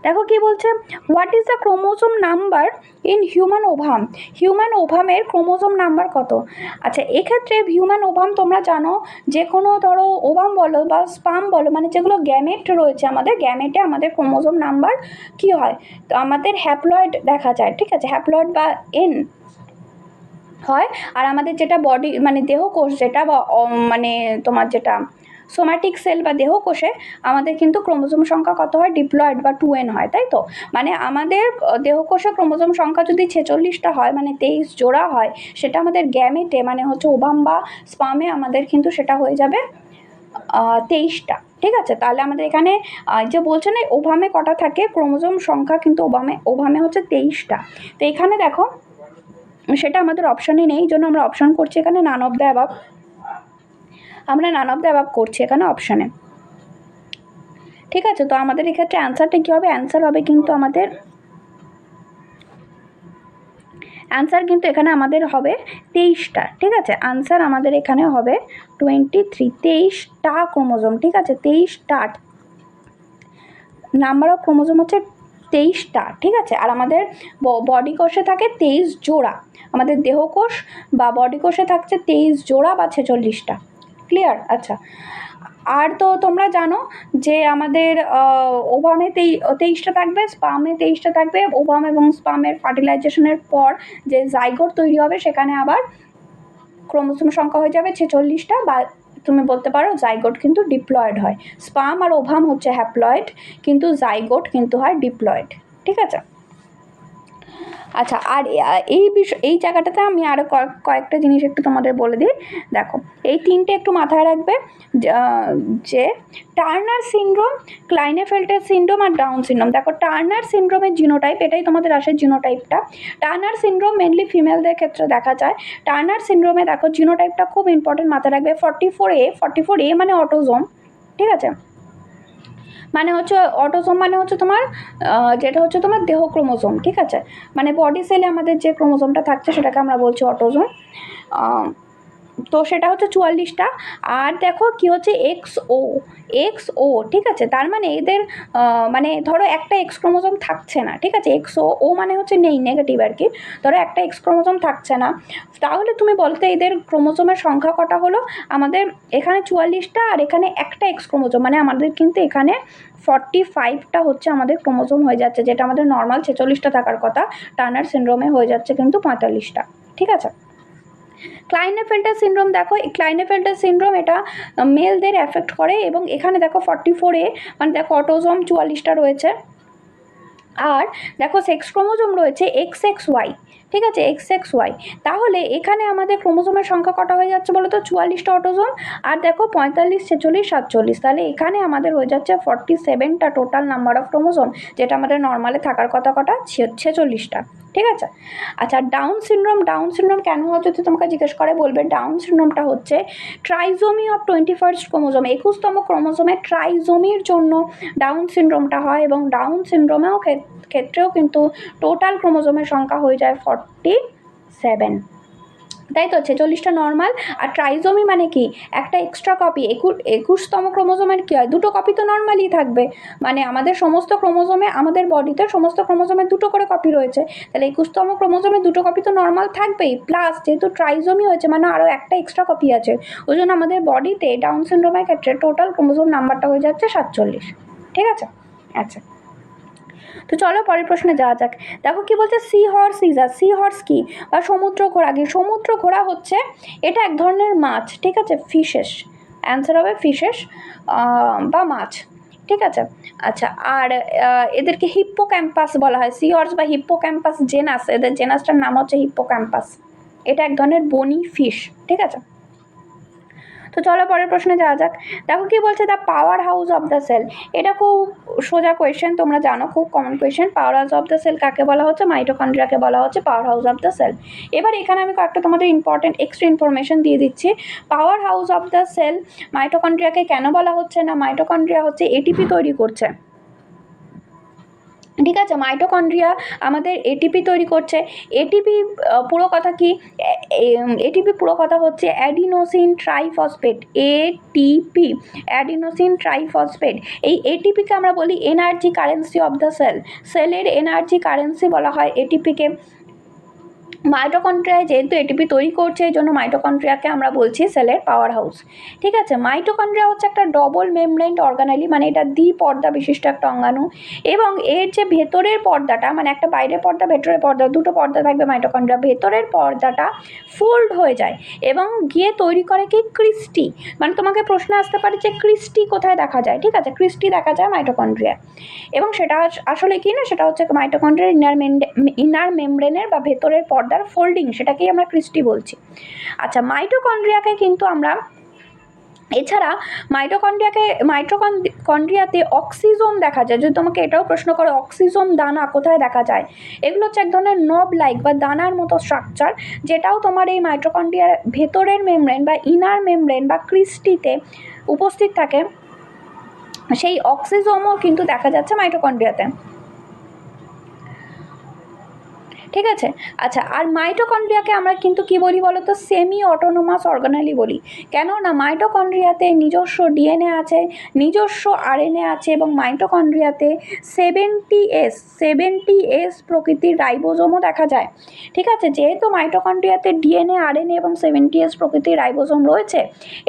দেখো কি বলছে, what is the chromosome number in human ovum. Human ওভামের ক্রোমোজোম নাম্বার কত? আচ্ছা, এক্ষেত্রে হিউম্যান ওভাম তোমরা জানো, যে কোনো ধরো ওভাম বলো বা স্পাম বলো, মানে যেগুলো গ্যামেট রয়েছে আমাদের, গ্যামেটে আমাদের ক্রোমোজোম নাম্বার কি হয়, তো আমাদের হ্যাপ্লয়েড দেখা যায়, ঠিক আছে, হ্যাপ্লয়েড বা এন হয়। আর আমাদের যেটা বডি মানে দেহকোষ যেটা বা মানে তোমার যেটা সোম্যাটিক সেল বা দেহকোষে আমাদের কিন্তু ক্রোমোজোম সংখ্যা কত হয়, ডিপ্লয়েড বা 2n হয়, তাই তো। মানে আমাদের দেহকোষে ক্রোমোজোম সংখ্যা যদি 46টা হয়, মানে 23 জোড়া হয়, সেটা আমাদের গ্যামেটে মানে হচ্ছে ওভাম বা স্পামে আমাদের কিন্তু সেটা হয়ে যাবে 23টা, ঠিক আছে। তাহলে আমাদের এখানে যে বলছে না ওভামে কটা থাকে ক্রোমোজোম সংখ্যা, কিন্তু ওভামে হচ্ছে 23টা। তো এখানে দেখো সেটা আমাদের অপশানে নেই, জন্য আমরা অপশান করছি এখানে নান অফ দ্য অ্যাবাভ, আমরা নান অফ দ্য অ্যাবাভ করছি এখানে অপশানে, ঠিক আছে। তো আমাদের এক্ষেত্রে অ্যান্সারটা কী হবে, অ্যান্সার হবে কিন্তু আমাদের অ্যান্সার কিন্তু এখানে আমাদের হবে 23টা, ঠিক আছে। আনসার আমাদের এখানে হবে 23, 23টা ক্রোমোজোম, ঠিক আছে, 23টা নাম্বার অফ ক্রোমোজোম হচ্ছে 23টা, ঠিক আছে। আর আমাদের বডি কোষে থাকে 23 জোড়া, আমাদের দেহকোষ বা বডি কোষে থাকছে 23 জোড়া বা 46টা, ক্লিয়ার। আচ্ছা, আর তো তোমরা জানো যে আমাদের ওভামে 23টা থাকবে, স্পামে 23টা থাকবে, ওভাম এবং স্পামের ফার্টিলাইজেশনের পর যে জাইগোট তৈরি হবে সেখানে আবার ক্রোমোজোম সংখ্যা হয়ে যাবে 46টা, বা তুমি বলতে পারো জাইগোট কিন্তু ডিপ্লয়েড হয়। স্পাম আর ওভাম হচ্ছে হ্যাপ্লয়েড, কিন্তু জাইগোট কিন্তু হয় ডিপ্লয়েড, ঠিক আছে। আচ্ছা, আর এই জায়গাটাতে আমি আরও কয়েকটা জিনিস একটু তোমাদের বলে দিই। দেখো, এই তিনটে একটু মাথায় রাখবে, যে টার্নার সিনড্রোম, ক্লাইনেফেল্টার সিনড্রোম আর ডাউন সিনড্রোম। দেখো, টার্নার সিনড্রোমের জিনোটাইপ, এটাই তোমাদের আসে জিনোটাইপটা। টার্নার সিনড্রোম মেনলি ফিমেলদের ক্ষেত্রে দেখা যায়। টার্নার সিনড্রোমে দেখো জিনোটাইপটা খুব ইম্পর্টেন্ট, মাথায় রাখবে 44A মানে অটোজোম, ঠিক আছে, মানে হচ্ছে অটোজোম মানে হচ্ছে তোমার যেটা হচ্ছে তোমার দেহ ক্রোমোজোম, ঠিক আছে, মানে বডি সেলে আমাদের যে ক্রোমোজোমটা থাকছে সেটাকে আমরা বলছি অটোজোম। তো সেটা হচ্ছে 44টা। আর দেখো কি হচ্ছে এক্সও, ঠিক আছে, তার মানে এদের মানে ধরো একটা এক্স ক্রোমোজোম থাকছে না, ঠিক আছে, ও মানে হচ্ছে নেই, নেগেটিভ আর কি। ধরো একটা এক্স ক্রোমোজোম থাকছে না, তাহলে তুমি বলতে এদের ক্রোমোজোমের সংখ্যা কটা হলো, আমাদের এখানে 44টা, আর এখানে একটা এক্স ক্রোমোজোম, মানে আমাদের কিন্তু এখানে 45টা হচ্ছে আমাদের ক্রোমোজোম হয়ে যাচ্ছে, যেটা আমাদের নর্মাল 46টা থাকার কথা, টার্নার সিনড্রোমে হয়ে যাচ্ছে কিন্তু 45টা, ঠিক আছে। ক্লাইনেফেল্টার সিনড্রোম, দেখো এই ক্লাইনেফেল্টার সিনড্রোম এটা মেলদের এফেক্ট করে, এবং এখানে দেখো 44A মানে দেখো অটোজোম 44টা রয়েছে, আর দেখো সেক্স ক্রোমোজোম রয়েছে XXY, ঠিক আছে, XXY। তাহলে এখানে আমাদের ক্রোমোজোমের সংখ্যা কটা হয়ে যাচ্ছে বলো তো? 44টা অটোজোম। আর দেখো 45, 46, 47, তাহলে এখানে আমাদের হয়ে যাচ্ছে 47টা টোটাল নাম্বার অফ ক্রোমোজোম, যেটা আমাদের নর্মালে থাকার কথা কটা? 46টা, ঠিক আছে। আচ্ছা, ডাউন সিনড্রোম কেন হয় যদি তোমাকে জিজ্ঞেস করে, বলবে ডাউন সিনড্রোমটা হচ্ছে ট্রাইজোমি অফ 21st ক্রোমোজোম, 21তম ক্রোমোজোমের ট্রাইজোমির জন্য ডাউন সিনড্রোমটা হয়। এবং ডাউন সিনড্রোমেও ক্ষেত্রেও কিন্তু টোটাল ক্রোমোজোমের সংখ্যা হয়ে যায় 47, তাই তো? 46টা নর্মাল, আর ট্রাইজোমি মানে কি? একটা এক্সট্রা কপি। 21তম ক্রোমোজোমের কী হয়? দুটো কপি তো নর্মালি থাকবে, মানে আমাদের সমস্ত ক্রোমোজোমে, আমাদের বডিতে সমস্ত ক্রোমোজোমে দুটো করে কপি রয়েছে, তাহলে 21তম ক্রোমোজোমে দুটো কপি তো নর্মাল থাকবেই, প্লাস যেহেতু ট্রাইজোমি হয়েছে মানে আরও একটা এক্সট্রা কপি আছে, ওই জন্য আমাদের বডিতে ডাউন সিনড্রোমের ক্ষেত্রে টোটাল ক্রোমোজোম নাম্বারটা হয়ে যাচ্ছে 47, ঠিক আছে। আচ্ছা, তো চলো পরের প্রশ্নে যাওয়া যাক। দেখো কি বলছে, sea horse is sea horse কি? বা সমুদ্র ঘোড়া কি? সমুদ্র ঘোড়া হচ্ছে, এটা এক ধরনের মাছ, ঠিক আছে, ফিশেস, অ্যান্সার হবে ফিশেস বা মাছ, ঠিক আছে। আচ্ছা, আর এদেরকে হিপ্পোক্যাম্পাস বলা হয়। সি হর্স বা হিপ্পোক্যাম্পাস জেনাস, এদের জেনাসটার নাম হচ্ছে হিপ্পোক্যাম্পাস। এটা এক ধরনের বনি ফিশ, ঠিক আছে। তো চলো পরের প্রশ্নে যাওয়া যাক। দেখো কি বলছে, the power house of the cell. এটা খুব সোজা কোয়েশ্চেন, তোমরা জানো, খুব common question. Power house of the cell কাকে বলা হচ্ছে? মাইটোকন্ড্রিয়াকে বলা হচ্ছে power house of the cell. এবার এখানে আমি কয়েকটা তোমাদের ইম্পর্টেন্ট এক্সট্রা ইনফরমেশন দিয়ে দিচ্ছি। Power house of the cell মাইটোকন্ড্রিয়াকে কেন বলা হচ্ছে? না, মাইটোকন্ড্রিয়া হচ্ছে এটিপি তৈরি করছে, ঠিক আছে। মাইটোকন্ড্রিয়া আমাদের এটিপি তৈরি করছে। এটিপি পুরো কথা কি? এটিপি পুরো কথা হচ্ছে adenosine triphosphate, ATP, adenosine triphosphate. এই এটিপিকে আমরা বলি energy currency of the cell. সেলের এনার্জি কারেন্সি বলা হয় এটিপিকে। মাইটোকন্ড্রিয়ায় যেহেতু এটিপি তৈরি করছে, এই জন্য মাইটোকন্ড্রিয়াকে আমরা বলছি সেলের পাওয়ার হাউস, ঠিক আছে। মাইটোকন্ড্রিয়া হচ্ছে একটা ডবল মেমব্রেন অর্গানেলি, মানে এটা দ্বিপর্দা বিশিষ্ট একটা অঙ্গাণু, এবং এর যে ভেতরের পর্দাটা, মানে একটা বাইরের পর্দা ভেতরের পর্দা, দুটো পর্দা থাকবে মাইটোকন্ড্রিয়া, ভেতরের পর্দাটা ফোল্ড হয়ে যায় এবং গিয়ে তৈরি করে কি? ক্রিস্টি। মানে তোমাকে প্রশ্ন আসতে পারে যে ক্রিস্টি কোথায় দেখা যায়, ঠিক আছে, ক্রিস্টি দেখা যায় মাইটোকন্ড্রিয়া। এবং সেটা আসলে কি না, সেটা হচ্ছে মাইটোকন্ড্রিয়ার ইনার মেমব্রেনের বা ভেতরের পর্দার ফোল্ডিং, সেটাকেই আমরা ক্রিস্টি বলছি। আচ্ছা, মাইটোকন্ড্রিয়াকে কিন্তু আমরা এছাড়া মাইটোকন্ড্রিয়াতে অক্সিজোম দেখা যায়। যদি তোমাকে এটাও প্রশ্ন করে অক্সিজোম দানা কোথায় দেখা যায়, এগুলো হচ্ছে এক ধরনের নব লাইক বা দানার মতো স্ট্রাকচার, যেটাও তোমার এই মাইটোকন্ড্রিয়ার ভেতরের মেমব্রেন বা ইনার মেমব্রেন বা ক্রিস্টিতে উপস্থিত থাকে। সেই অক্সিজোমও কিন্তু দেখা যাচ্ছে মাইটোকন্ড্রিয়াতে, ঠিক আছে। আচ্ছা, আর মাইটোকন্ড্রিয়াকে আমরা কিন্তু কি বলি বলো তো? সেমি অটোনোমাস অর্গানালি বলি। কেন না, মাইটোকন্ড্রিয়াতে নিজস্ব ডিএনএ আছে, নিজস্ব আরএনএ আছে, এবং মাইটোকন্ড্রিয়াতে 70S প্রকৃতির রাইবোজোমও দেখা যায়, ঠিক আছে। যেহেতু মাইটোকন্ড্রিয়াতে ডিএনএ, আরএনএ এবং 70S প্রকৃতির রাইবোজোম রয়েছে,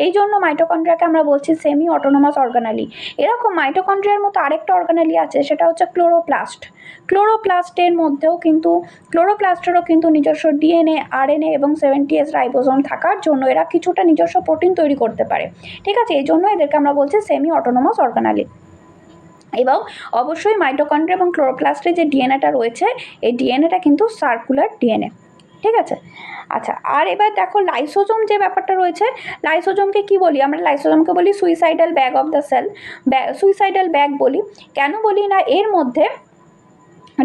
এই জন্য মাইটোকন্ড্রিয়াকে আমরা বলছি সেমি অটোনোমাস অর্গানালি। এরকম মাইটোকন্ড্রিয়ার মতো আরেকটা অর্গানালি আছে, সেটা হচ্ছে ক্লোরোপ্লাস্ট। ক্লোরোপ্লাস্টের মধ্যেও কিন্তু, ক্লোরোপ্লাস্টেরও কিন্তু নিজস্ব ডিএনএ, আরএনএ এবং 70S রাইবোজোম থাকার জন্য এরা কিছুটা নিজস্ব প্রোটিন তৈরি করতে পারে, ঠিক আছে। এই জন্য এদেরকে আমরা বলছি সেমি অটোনোমাস অর্গানালি। এবং অবশ্যই মাইটোকন্ড্রিয়া এবং ক্লোরোপ্লাস্টের যে ডিএনএটা রয়েছে, এই ডিএনএটা কিন্তু সার্কুলার ডিএনএ, ঠিক আছে। আচ্ছা, আর এবার দেখো লাইসোজোম যে ব্যাপারটা রয়েছে, লাইসোজোমকে কি বলি আমরা? লাইসোজোমকে বলি suicidal bag of the cell, suicidal bag বলি। কেন বলি না, এর মধ্যে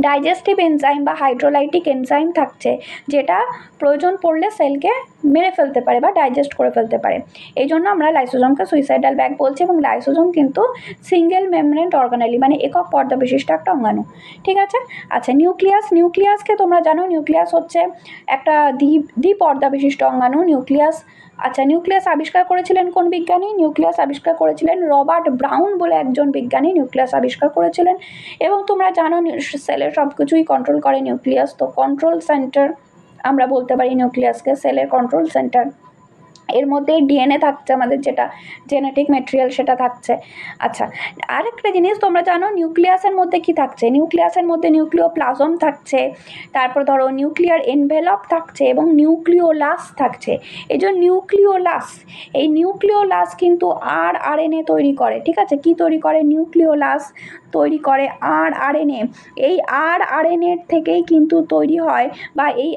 ডাইজেস্টিভ এনজাইম বা হাইড্রোলাইটিক এনজাইম থাকছে, যেটা প্রয়োজন পড়লে সেলকে মেরে ফেলতে পারে বা ডাইজেস্ট করে ফেলতে পারে। এই জন্য আমরা লাইসোজোমকে সুইসাইডাল ব্যাগ বলছি। এবং লাইসোজোম কিন্তু সিঙ্গেল মেমব্রেন অর্গানালি, মানে একক পর্দা বিশিষ্ট একটা অঙ্গাণু, ঠিক আছে। আচ্ছা, নিউক্লিয়াসকে তোমরা জানো, নিউক্লিয়াস হচ্ছে একটা দ্বিপর্দা বিশিষ্ট অঙ্গাণু, নিউক্লিয়াস। আচ্ছা, নিউক্লিয়াস আবিষ্কার করেছিলেন কোন বিজ্ঞানী? নিউক্লিয়াস আবিষ্কার করেছিলেন রবার্ট ব্রাউন বলে একজন বিজ্ঞানী নিউক্লিয়াস আবিষ্কার করেছিলেন। এবং তোমরা জানো সেলের সব কিছুই কন্ট্রোল করে নিউক্লিয়াস, তো কন্ট্রোল সেন্টার আমরা বলতে পারি নিউক্লিয়াসকে, সেলের কন্ট্রোল সেন্টার। এর মধ্যে ডিএনএ থাকছে, আমাদের যেটা জেনেটিক ম্যাটেরিয়াল সেটা থাকছে। আচ্ছা, আরেকটা জিনিস তোমরা জানো নিউক্লিয়াসের মধ্যে কি থাকছে, নিউক্লিয়াসের মধ্যে নিউক্লিওপ্লাজম থাকছে, তারপর ধরো নিউক্লিয়ার এনভেলপ থাকছে এবং নিউক্লিওলাস থাকছে। এই যে নিউক্লিওলাস, এই নিউক্লিওলাস কিন্তু আরএনএ তৈরি করে, ঠিক আছে। কি তৈরি করে? নিউক্লিওলাস তৈরি করে আরএনএ। এই আরএনএর থেকেই কিন্তু তৈরি হয়, বা এই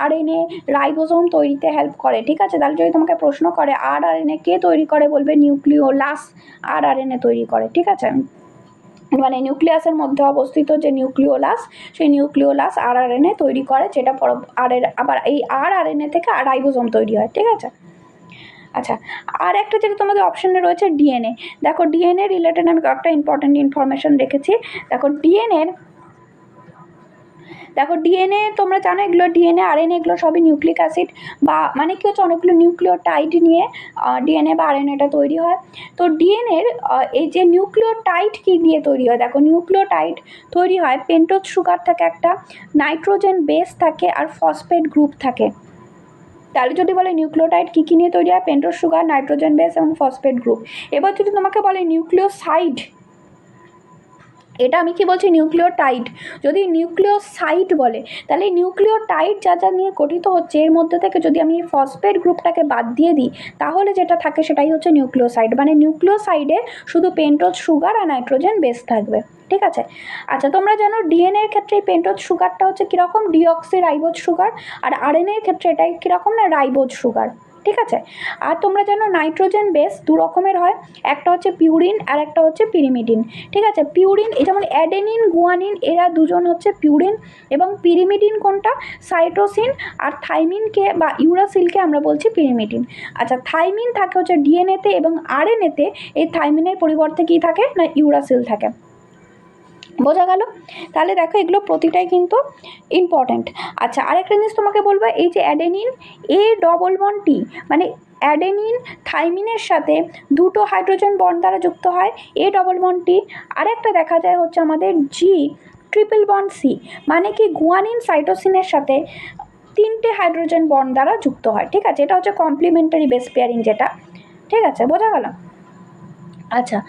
আরএনএ রাইবোসোম তৈরিতে হেল্প করে, ঠিক আছে। তাহলে যদি তোমাকে প্রশ্ন করে আরএনএ কে তৈরি করে, বলবে নিউক্লিওলাস আরএনএ তৈরি করে, ঠিক আছে। মানে নিউক্লিয়াসের মধ্যে অবস্থিত যে নিউক্লিওলাস, সেই নিউক্লিওলাস আরএনএ তৈরি করে, যেটা আবার এই আরএনএ থেকে রাইবোসোম তৈরি হয়, ঠিক আছে। আচ্ছা, আর একটা যেটা তোমাদের অপশানে রয়েছে ডিএনএ। দেখো ডিএনএ রিলেটেড আমি কয়েকটা ইম্পর্টেন্ট ইনফরমেশন রেখেছি। দেখো ডিএনএ তোমরা জানো, এগুলো ডিএনএ আরএনএ এগুলো সবই নিউক্লিক অ্যাসিড, বা মানে কি হচ্ছে অনেকগুলো নিউক্লিওটাইড নিয়ে ডিএনএ বা আরএনএটা তৈরি হয়। তো ডিএনএর এই যে নিউক্লিওটাইড কি দিয়ে তৈরি হয়, দেখো নিউক্লিওটাইড তৈরি হয় পেন্টোজ সুগার থাকে, একটা নাইট্রোজেন বেস থাকে, আর ফসফেট গ্রুপ থাকে। তাহলে যদি বলে নিউক্লিওটাইড কী কী নিয়ে তৈরি হয়, পেন্টোজ সুগার, নাইট্রোজেন বেস এবং ফসফেট গ্রুপ। এবার যদি তোমাকে বলে নিউক্লিওসাইড, এটা আমি কি বলছি নিউক্লিওটাইড, যদি নিউক্লিওসাইড বলে তাহলে নিউক্লিওটাইড যা যা নিয়ে গঠিত হচ্ছে এর মধ্যে থেকে যদি আমি ফসফেট গ্রুপটাকে বাদ দিয়ে দিই, তাহলে যেটা থাকে সেটাই হচ্ছে নিউক্লিওসাইড। মানে নিউক্লিওসাইডে শুধু পেন্টোজ সুগার আর নাইট্রোজেন বেস থাকবে, ঠিক আছে। আচ্ছা, তোমরা জানো ডিএনএর ক্ষেত্রে পেন্টোজ সুগারটা হচ্ছে কীরকম, ডিঅক্সি রাইবোজ সুগার, আর আরএনএর ক্ষেত্রে এটাই কীরকম না রাইবোজ সুগার, ঠিক আছে। আর তোমরা জানো নাইট্রোজেন বেস দু রকমের হয়, একটা হচ্ছে পিউরিন আর একটা হচ্ছে পিরিমিডিন, ঠিক আছে। পিউরিন এই যেমন অ্যাডেনিন গুয়ানিন এরা দুজন হচ্ছে পিউরিন, এবং পিরিমিডিন কোনটা, সাইটোসিন আর থাইমিনকে বা ইউরাসিলকে আমরা বলছি পিরিমিডিন। আচ্ছা, থাইমিন থাকে হচ্ছে ডিএনএতে এবং আরএনএতে এই থাইমিনের পরিবর্তে কী থাকে না ইউরাসিল থাকে, বোঝা গেল। তাহলে দেখো এগুলো প্রতিটাই কিন্তু ইম্পর্ট্যান্ট। আচ্ছা, আরেকটা জিনিস তোমাকে বলবো, এই যে অ্যাডেনিন A+T, মানে অ্যাডেনিন থাইমিনের সাথে দুটো হাইড্রোজেন বন্ড দ্বারা যুক্ত হয় A+T। আরেকটা দেখা যায় হচ্ছে আমাদের G+C, মানে কি গুয়ানিন সাইটোসিনের সাথে তিনটে হাইড্রোজেন বন্ড দ্বারা যুক্ত হয়, ঠিক আছে। এটা হচ্ছে কমপ্লিমেন্টারি বেস পেয়ারিং যেটা, ঠিক আছে, বোঝা গেল। আচ্ছা,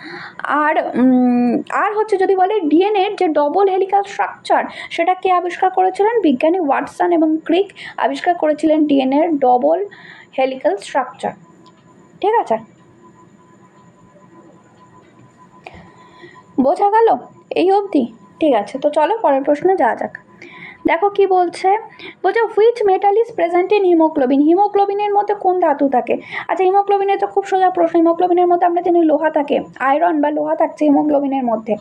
আর হচ্ছে যদি বলে ডিএনএর যে ডবল হেলিক্যাল স্ট্রাকচার সেটা কে আবিষ্কার করেছিলেন, বিজ্ঞানী ওয়াটসন এবং ক্রিক আবিষ্কার করেছিলেন ডিএনএর ডবল হেলিক্যাল স্ট্রাকচার, ঠিক আছে, বোঝা গেল এই অবধি, ঠিক আছে। তো চলো পরের প্রশ্নে যাওয়া যাক। দেখো কি বলছে, which metal is present in haemoglobin, হিমোগ্লোবিনের মধ্যে কোন ধাতু থাকে। আচ্ছা, হিমোগ্লোবিনের তো খুব সোজা প্রশ্ন, হিমোগ্লোবিনের মধ্যে আমরা জানি লোহা থাকে, আয়রন বা লোহা থাকছে হিমোগ্লোবিনের মধ্যে।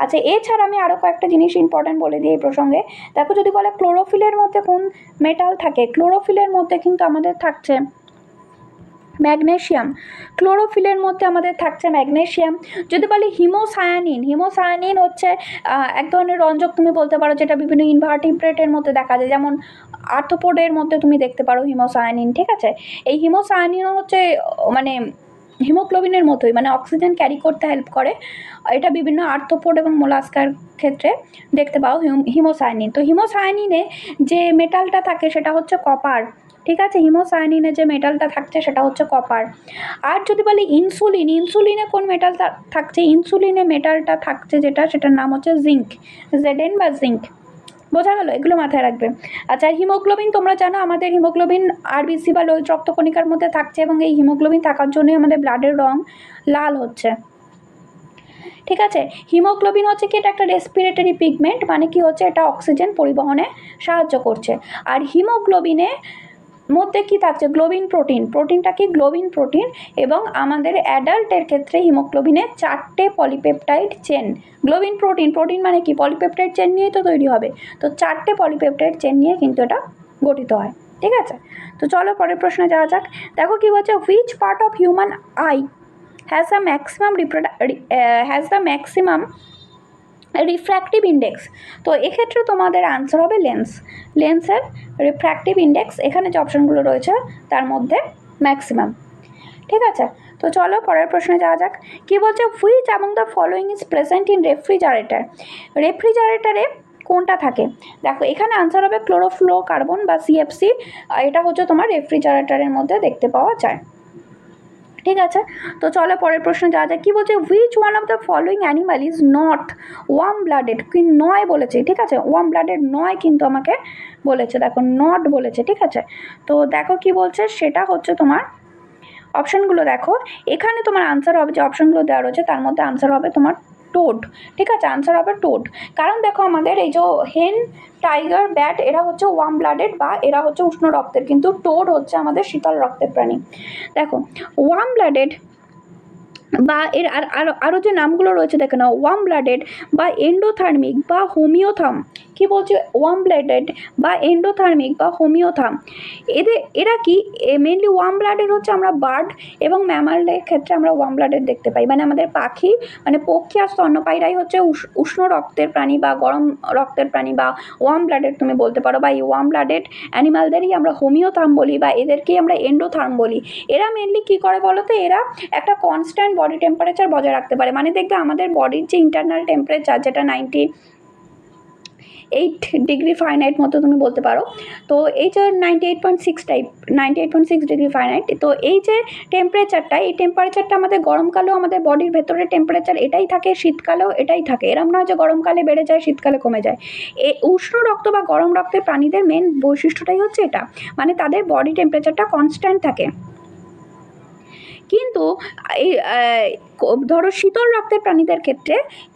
আচ্ছা, এছাড়া আমি আরও কয়েকটা জিনিস ইম্পর্টেন্ট বলে দিই এই প্রসঙ্গে। দেখো যদি বলে ক্লোরোফিলের মধ্যে কোন মেটাল থাকে, ক্লোরোফিলের মধ্যে কিন্তু আমাদের থাকছে ম্যাগনেশিয়াম, ক্লোরোফিলের মধ্যে আমাদের থাকছে ম্যাগনেশিয়াম। যদি বলি হিমোসায়ানিন, হিমোসায়ানিন হচ্ছে এক ধরনের রঞ্জক তুমি বলতে পারো, যেটা বিভিন্ন ইনভার্টিব্রেটের মধ্যে দেখা যায়, যেমন আর্থ্রোপোডের মধ্যে তুমি দেখতে পারো হিমোসায়ানিন, ঠিক আছে। এই হিমোসায়ানিনও হচ্ছে মানে হিমোগ্লোবিনের মতোই, মানে অক্সিজেন ক্যারি করতে হেল্প করে। এটা বিভিন্ন আর্থ্রোপোড এবং মোলাস্কার ক্ষেত্রে দেখতে পাও হিমোসায়ানিন। তো হিমোসায়ানিনে যে মেটালটা থাকে সেটা হচ্ছে কপার, ঠিক আছে। হিমোসায়ানিনে যে মেটালটা থাকছে সেটা হচ্ছে কপার। আর যদি বলি ইনসুলিন, ইনসুলিনে কোন মেটাল থাকছে, ইনসুলিনে মেটালটা থাকছে যেটা, সেটার নাম হচ্ছে জিঙ্ক, Zn বা জিঙ্ক, বোঝা গেল, এগুলো মাথায় রাখবে। আচ্ছা, হিমোগ্লোবিন তোমরা জানো আমাদের হিমোগ্লোবিন আরবিসি বা লোহিত রক্তকণিকার মধ্যে থাকছে, এবং এই হিমোগ্লোবিন থাকার জন্যই আমাদের ব্লাডের রং লাল হচ্ছে, ঠিক আছে। হিমোগ্লোবিন হচ্ছে কি, এটা একটা রেসপিরেটরি পিগমেন্ট, মানে কি হচ্ছে এটা অক্সিজেন পরিবহনে সাহায্য করছে। আর হিমোগ্লোবিনে মধ্যে কি থাকছে, গ্লোবিন প্রোটিন, প্রোটিনটা কি গ্লোবিন প্রোটিন, এবং আমাদের অ্যাডাল্টের ক্ষেত্রে হিমোগ্লোবিনে 4টে polypeptide chain, globin protein, protein মানে কি পলিপেপটাইড চেন নিয়েই তো তৈরি হবে, তো 4টে পলিপেপটাইড চেন নিয়ে কিন্তু এটা গঠিত হয়, ঠিক আছে। তো চলো পরের প্রশ্নে যাওয়া যাক। দেখো কি বলছে, which part of human I has the maximum refractive index. তো এক্ষেত্রে তোমাদের আনসার হবে লেন্স, লেন্সের রিফ্র্যাক্টিভ ইন্ডেক্স এখানে যে অপশানগুলো রয়েছে তার মধ্যে ম্যাক্সিমাম, ঠিক আছে। তো চলো পরের প্রশ্নে যাওয়া যাক। কি বলছে, which among the following is present in refrigerator, রেফ্রিজারেটরে কোনটা থাকে। দেখো এখানে আনসার হবে ক্লোরোফ্লোরোকার্বন বা CFC, এটা হচ্ছে তোমার রেফ্রিজারেটরের মধ্যে দেখতে পাওয়া যায়, ঠিক আছে, তো চলো পরের প্রশ্ন যাওয়া যায়। কি বলছে, which one of the following animal is not worm blooded, কি নয় বলেছে, ঠিক আছে, ওয়ার্ম ব্লাডেড নয় কিন্তু আমাকে বলেছে, দেখো নট বলেছে, ঠিক আছে। তো দেখো কি বলছে, সেটা হচ্ছে তোমার অপশানগুলো দেখো, এখানে তোমার আনসার হবে যে অপশানগুলো দেওয়া রয়েছে তার মধ্যে আনসার হবে তোমার টোড, ঠিক আছে, আনসার হবে টোড। কারণ দেখো আমাদের এই যে হেন, টাইগার, ব্যাট এরা হচ্ছে ওয়ার্ম ব্লাডেড বা এরা হচ্ছে উষ্ণ রক্তের, কিন্তু টোড হচ্ছে আমাদের শীতল রক্তের প্রাণী। দেখো ওয়ার্ম ব্লাডেড বা এর আরও যে নামগুলো রয়েছে দেখে নাও, ওয়ার্ম ব্লাডেড বা এন্ডোথার্মিক বা হোমিওথাম, কি বলছে, ওয়ার্ম ব্লাডেড বা এন্ডোথার্মিক বা হোমিওথাম, এরা কি মেনলি ওয়ার্ম ব্লাডেড হচ্ছে আমরা বার্ড এবং ম্যামালের ক্ষেত্রে আমরা ওয়ার্ম ব্লাডেড দেখতে পাই, মানে আমাদের পাখি মানে পক্ষী আর স্তন্যপায়ীরাই হচ্ছে উষ্ণ রক্তের প্রাণী বা গরম রক্তের প্রাণী বা ওয়ার্ম ব্লাডেড তুমি বলতে পারো, বা এই ওয়ার্ম ব্লাডেড অ্যানিমালদেরই আমরা হোমিওথার্ম বলি বা এদেরকেই আমরা এন্ডোথার্ম বলি। এরা মেনলি কী করে বলো তো, এরা একটা কনস্ট্যান্ট বডি টেম্পারেচার বজায় রাখতে পারে, মানে দেখবে আমাদের বডির যে ইন্টারনাল টেম্পারেচার যেটা 98 ডিগ্রি ফারেনহাইট মতো তুমি বলতে পারো, তো এই যে 98.6 ডিগ্রি ফারেনহাইট, তো এই যে টেম্পারেচারটা, এই টেম্পারেচারটা আমাদের গরমকালেও আমাদের বডির ভেতরে টেম্পারেচার এটাই থাকে, শীতকালেও এটাই থাকে, এরম নয় যে গরমকালে বেড়ে যায় শীতকালে কমে যায়। এই উষ্ণ রক্ত বা গরম রক্তের প্রাণীদের মেন বৈশিষ্ট্যটাই হচ্ছে এটা, মানে তাদের বডি টেম্পারেচারটা কনস্ট্যান্ট থাকে। কিন্তু এই ধরো শীতল রক্তের প্রাণীদের ক্ষেত্রে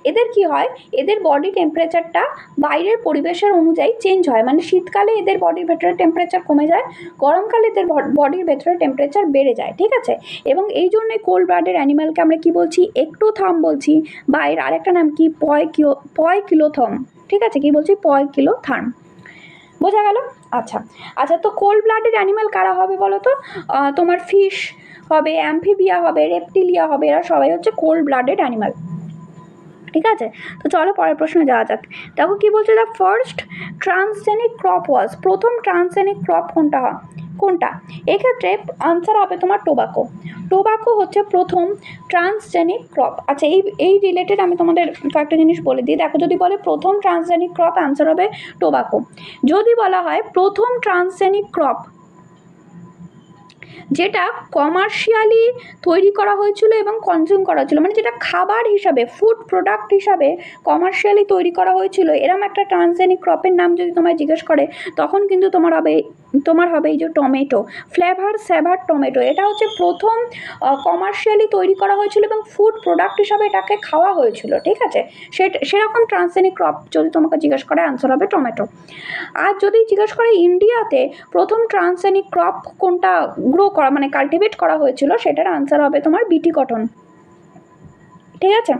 এদের কি হয়, এদের বডি টেম্পারেচারটা বাইরের পরিবেশের অনুযায়ী চেঞ্জ হয়, মানে শীতকালে এদের বডির ভেতরে টেম্পারেচার কমে যায়, গরমকালে এদের বডির ভেতরে টেম্পারেচার বেড়ে যায়, ঠিক আছে। এবং এই জন্যই কোল্ড ব্লাডেড অ্যানিমালকে আমরা কি বলছি, একটোথার্ম বলছি, বা এর আরেকটা নাম কি পয়কিলোথার্ম, ঠিক আছে, কি বলছি, পয়কিলোথার্ম, বোঝা গেল। আচ্ছা আচ্ছা, তো কোল্ড ব্লাডেড অ্যানিমাল কারা হবে বলো তো, তোমার ফিশ হবে, অ্যাম্ফিবিয়া হবে, রেপটিলিয়া হবে, এরা সবাই হচ্ছে কোল্ড ব্লাডেড অ্যানিমাল, ঠিক আছে। তো চলো পরের প্রশ্নে যাওয়া যাক। দেখো কি বলছে, দ্য ফার্স্ট ট্রান্সজেনিক ক্রপ ওয়াজ, প্রথম ট্রান্সজেনিক ক্রপ কোনটা, এক্ষেত্রে আনসার হবে তোমার টোবাকো। টোবাকো হচ্ছে প্রথম ট্রান্সজেনিক ক্রপ। আচ্ছা এই রিলেটেড আমি তোমাদের কয়েকটা জিনিস বলে দিই। দেখো যদি বলে প্রথম ট্রান্সজেনিক ক্রপ, আনসার হবে টোবাকো। যদি বলা হয় প্রথম ট্রান্সজেনিক ক্রপ যেটা কমার্শিয়ালি তৈরি করা হয়েছিল এবং কনজিউম করা হয়েছিল, মানে যেটা খাবার হিসাবে ফুড প্রোডাক্ট হিসাবে কমার্শিয়ালি তৈরি করা হয়েছিল, এরম একটা ট্রান্সজেনিক ক্রপের নাম যদি তোমায় জিজ্ঞেস করে তখন কিন্তু তোমার হবে এই যে টমেটো, ফ্লেভার স্যাভার টমেটো, এটা হচ্ছে প্রথম কমার্শিয়ালি তৈরি করা হয়েছিল এবং ফুড প্রোডাক্ট হিসাবে এটাকে খাওয়া হয়েছিল, ঠিক আছে। সেরকম ট্রান্সজেনিক ক্রপ যদি তোমাকে জিজ্ঞেস করে আনসার হবে টমেটো। আর যদি জিজ্ঞেস করে ইন্ডিয়াতে প্রথম ট্রান্সজেনিক ক্রপ কোনটা গ্রো করা মানে কাল্টিভেট করা হয়েছিল, সেটার আনসার হবে তোমার বিটি কটন, ঠিক আছে।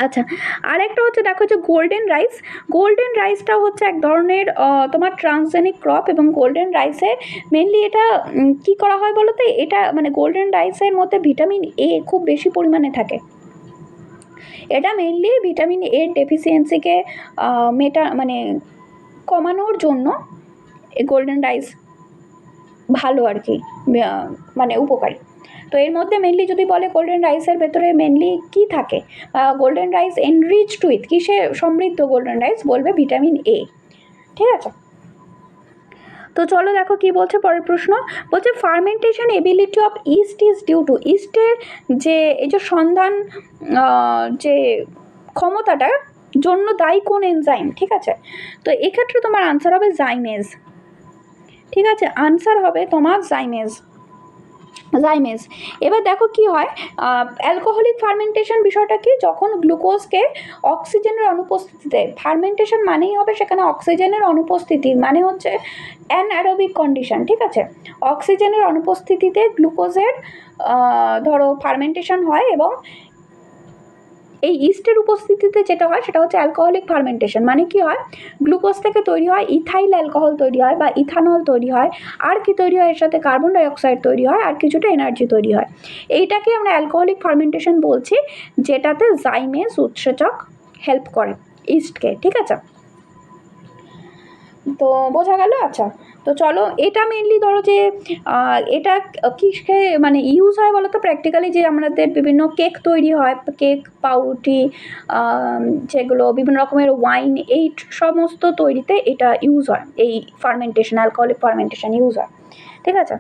আচ্ছা আরেকটা হচ্ছে দেখো যে গোল্ডেন রাইসটাও হচ্ছে এক ধরনের তোমার ট্রান্সজেনিক ক্রপ, এবং গোল্ডেন রাইসে মেনলি এটা কি করা হয় বলো তো, এটা মানে গোল্ডেন রাইসের মধ্যে ভিটামিন এ খুব বেশি পরিমাণে থাকে, এটা মেনলি ভিটামিন এর ডেফিসিয়েন্সিকে মানে কমানোর জন্য এই গোল্ডেন রাইস ভালো আর কি, মানে উপকারী। তো এর মধ্যে মেনলি যদি বলে গোল্ডেন রাইসের ভেতরে মেনলি কী থাকে, গোল্ডেন রাইস এনরিচড উইথ কিসে সমৃদ্ধ গোল্ডেন রাইস, বলবে ভিটামিন এ, ঠিক আছে। তো চলো দেখো কি বলছে পরের প্রশ্ন, বলছে fermentation ability of yeast is due to, ইস্টের যে এই যে সন্ধান যে ক্ষমতাটার জন্য দায়ী কোন এনজাইম, ঠিক আছে। তো এক্ষেত্রে তোমার আনসার হবে জাইমেজ, ঠিক আছে, আনসার হবে তোমার জাইমেজ। এবার দেখো কি হয়, অ্যালকোহলিক ফার্মেন্টেশন বিষয়টা কি, যখন গ্লুকোজকে অক্সিজেনের অনুপস্থিতিতে, ফার্মেন্টেশন মানেই হবে সেখানে অক্সিজেনের অনুপস্থিতি, মানে হচ্ছে অ্যানারোবিক কন্ডিশন, ঠিক আছে, অক্সিজেনের অনুপস্থিতিতে গ্লুকোজের ধরো ফার্মেন্টেশন হয়, এবং এই ইস্টের উপস্থিতিতে যেটা হয় সেটা হচ্ছে অ্যালকোহলিক ফার্মেন্টেশন, মানে কি হয়, গ্লুকোজ থেকে তৈরি হয় ইথাইল অ্যালকোহল তৈরি হয় বা ইথানল তৈরি হয়, আর কি তৈরি হয় এর সাথে কার্বন ডাইঅক্সাইড তৈরি হয়, আর কিছুটা এনার্জি তৈরি হয়, এইটাকে আমরা অ্যালকোহলিক ফার্মেন্টেশন বলছি, যেটাতে জাইমেজ উৎসেচক হেল্প করে ইস্টকে, ঠিক আছে। তো বোঝা গেল। আচ্ছা তো চলো, এটা মেনলি ধরো যে এটা কিসে মানে ইউজ হয় বলো তো, প্র্যাকটিক্যালি যে আমাদের বিভিন্ন কেক তৈরি হয়, কেক, পাউরুটি, যেগুলো বিভিন্ন রকমের ওয়াইন, এই সমস্ত তৈরিতে এটা ইউজ হয়, এই ফার্মেন্টেশন, অ্যালকোহলিক ফার্মেন্টেশন ইউজ হয়, ঠিক আছে।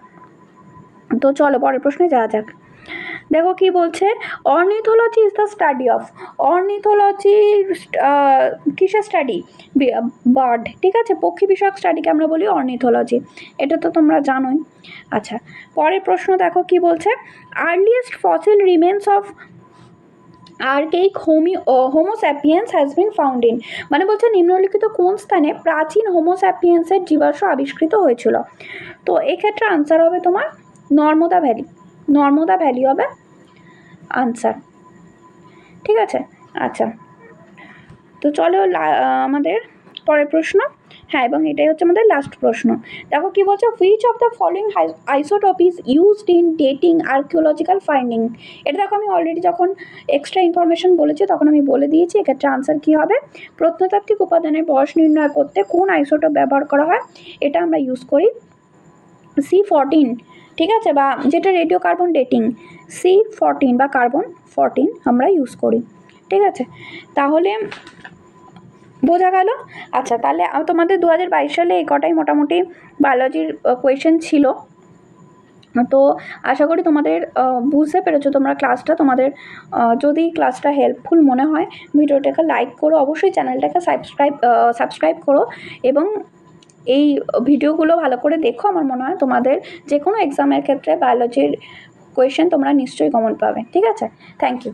তো চলো পরের প্রশ্নে যাওয়া যাক। দেখো কি বলছে, ornithology is the study of, ornithology কিসের স্টাডি, বার্ড, ঠিক আছে, পক্ষী বিষয়ক স্টাডিকে আমরা বলি অর্নিথোলজি, এটা তো তোমরা জানোই। আচ্ছা, পরের প্রশ্ন দেখো কি বলছে, earliest fossil remains of archaic homo sapiens has been found in, মানে বলছে নিম্নলিখিত কোন স্থানে প্রাচীন হোমোস্যাপিয়েন্সের জীবাশ্ম আবিষ্কৃত হয়েছিল। তো এক্ষেত্রে আনসার হবে তোমার নর্মদা ভ্যালি, নর্মদা ভ্যালি হবে আনসার, ঠিক আছে। আচ্ছা, তো চলো আমাদের পরের প্রশ্ন, হ্যাঁ, এবং এটাই হচ্ছে আমাদের লাস্ট প্রশ্ন। দেখো কি বলছে, which of the following isotope is used in dating archaeological finding. এটা দেখো আমি অলরেডি যখন এক্সট্রা ইনফরমেশন বলেছি তখন আমি বলে দিয়েছি, এক্ষেত্রে আনসার কী হবে, প্রত্নতাত্ত্বিক উপাদানের বয়স নির্ণয় করতে কোন আইসোটোপ ব্যবহার করা হয়, এটা আমরা ইউজ করি C14, ঠিক আছে, বা যেটা রেডিও কার্বন ডেটিং C14 বা কার্বন 14 আমরা ইউজ করি, ঠিক আছে। তাহলে বোঝা গেল। আচ্ছা, তাহলে তোমাদের 2022 সালে এই কটাই মোটামুটি বায়োলজির কোয়েশ্চেন ছিল। তো আশা করি তোমাদের বুঝতে পেরেছো তোমরা ক্লাসটা। তোমাদের যদি ক্লাসটা হেল্পফুল মনে হয় ভিডিওটাকে লাইক করো, অবশ্যই চ্যানেলটাকে সাবস্ক্রাইব করো, এবং এই ভিডিওগুলো ভালো করে দেখো। আমার মনে হয় তোমাদের যে কোনো এক্সামের ক্ষেত্রে বায়োলজির কোয়েশ্চেন তোমরা নিশ্চয়ই কমন পাবে, ঠিক আছে। Thank you.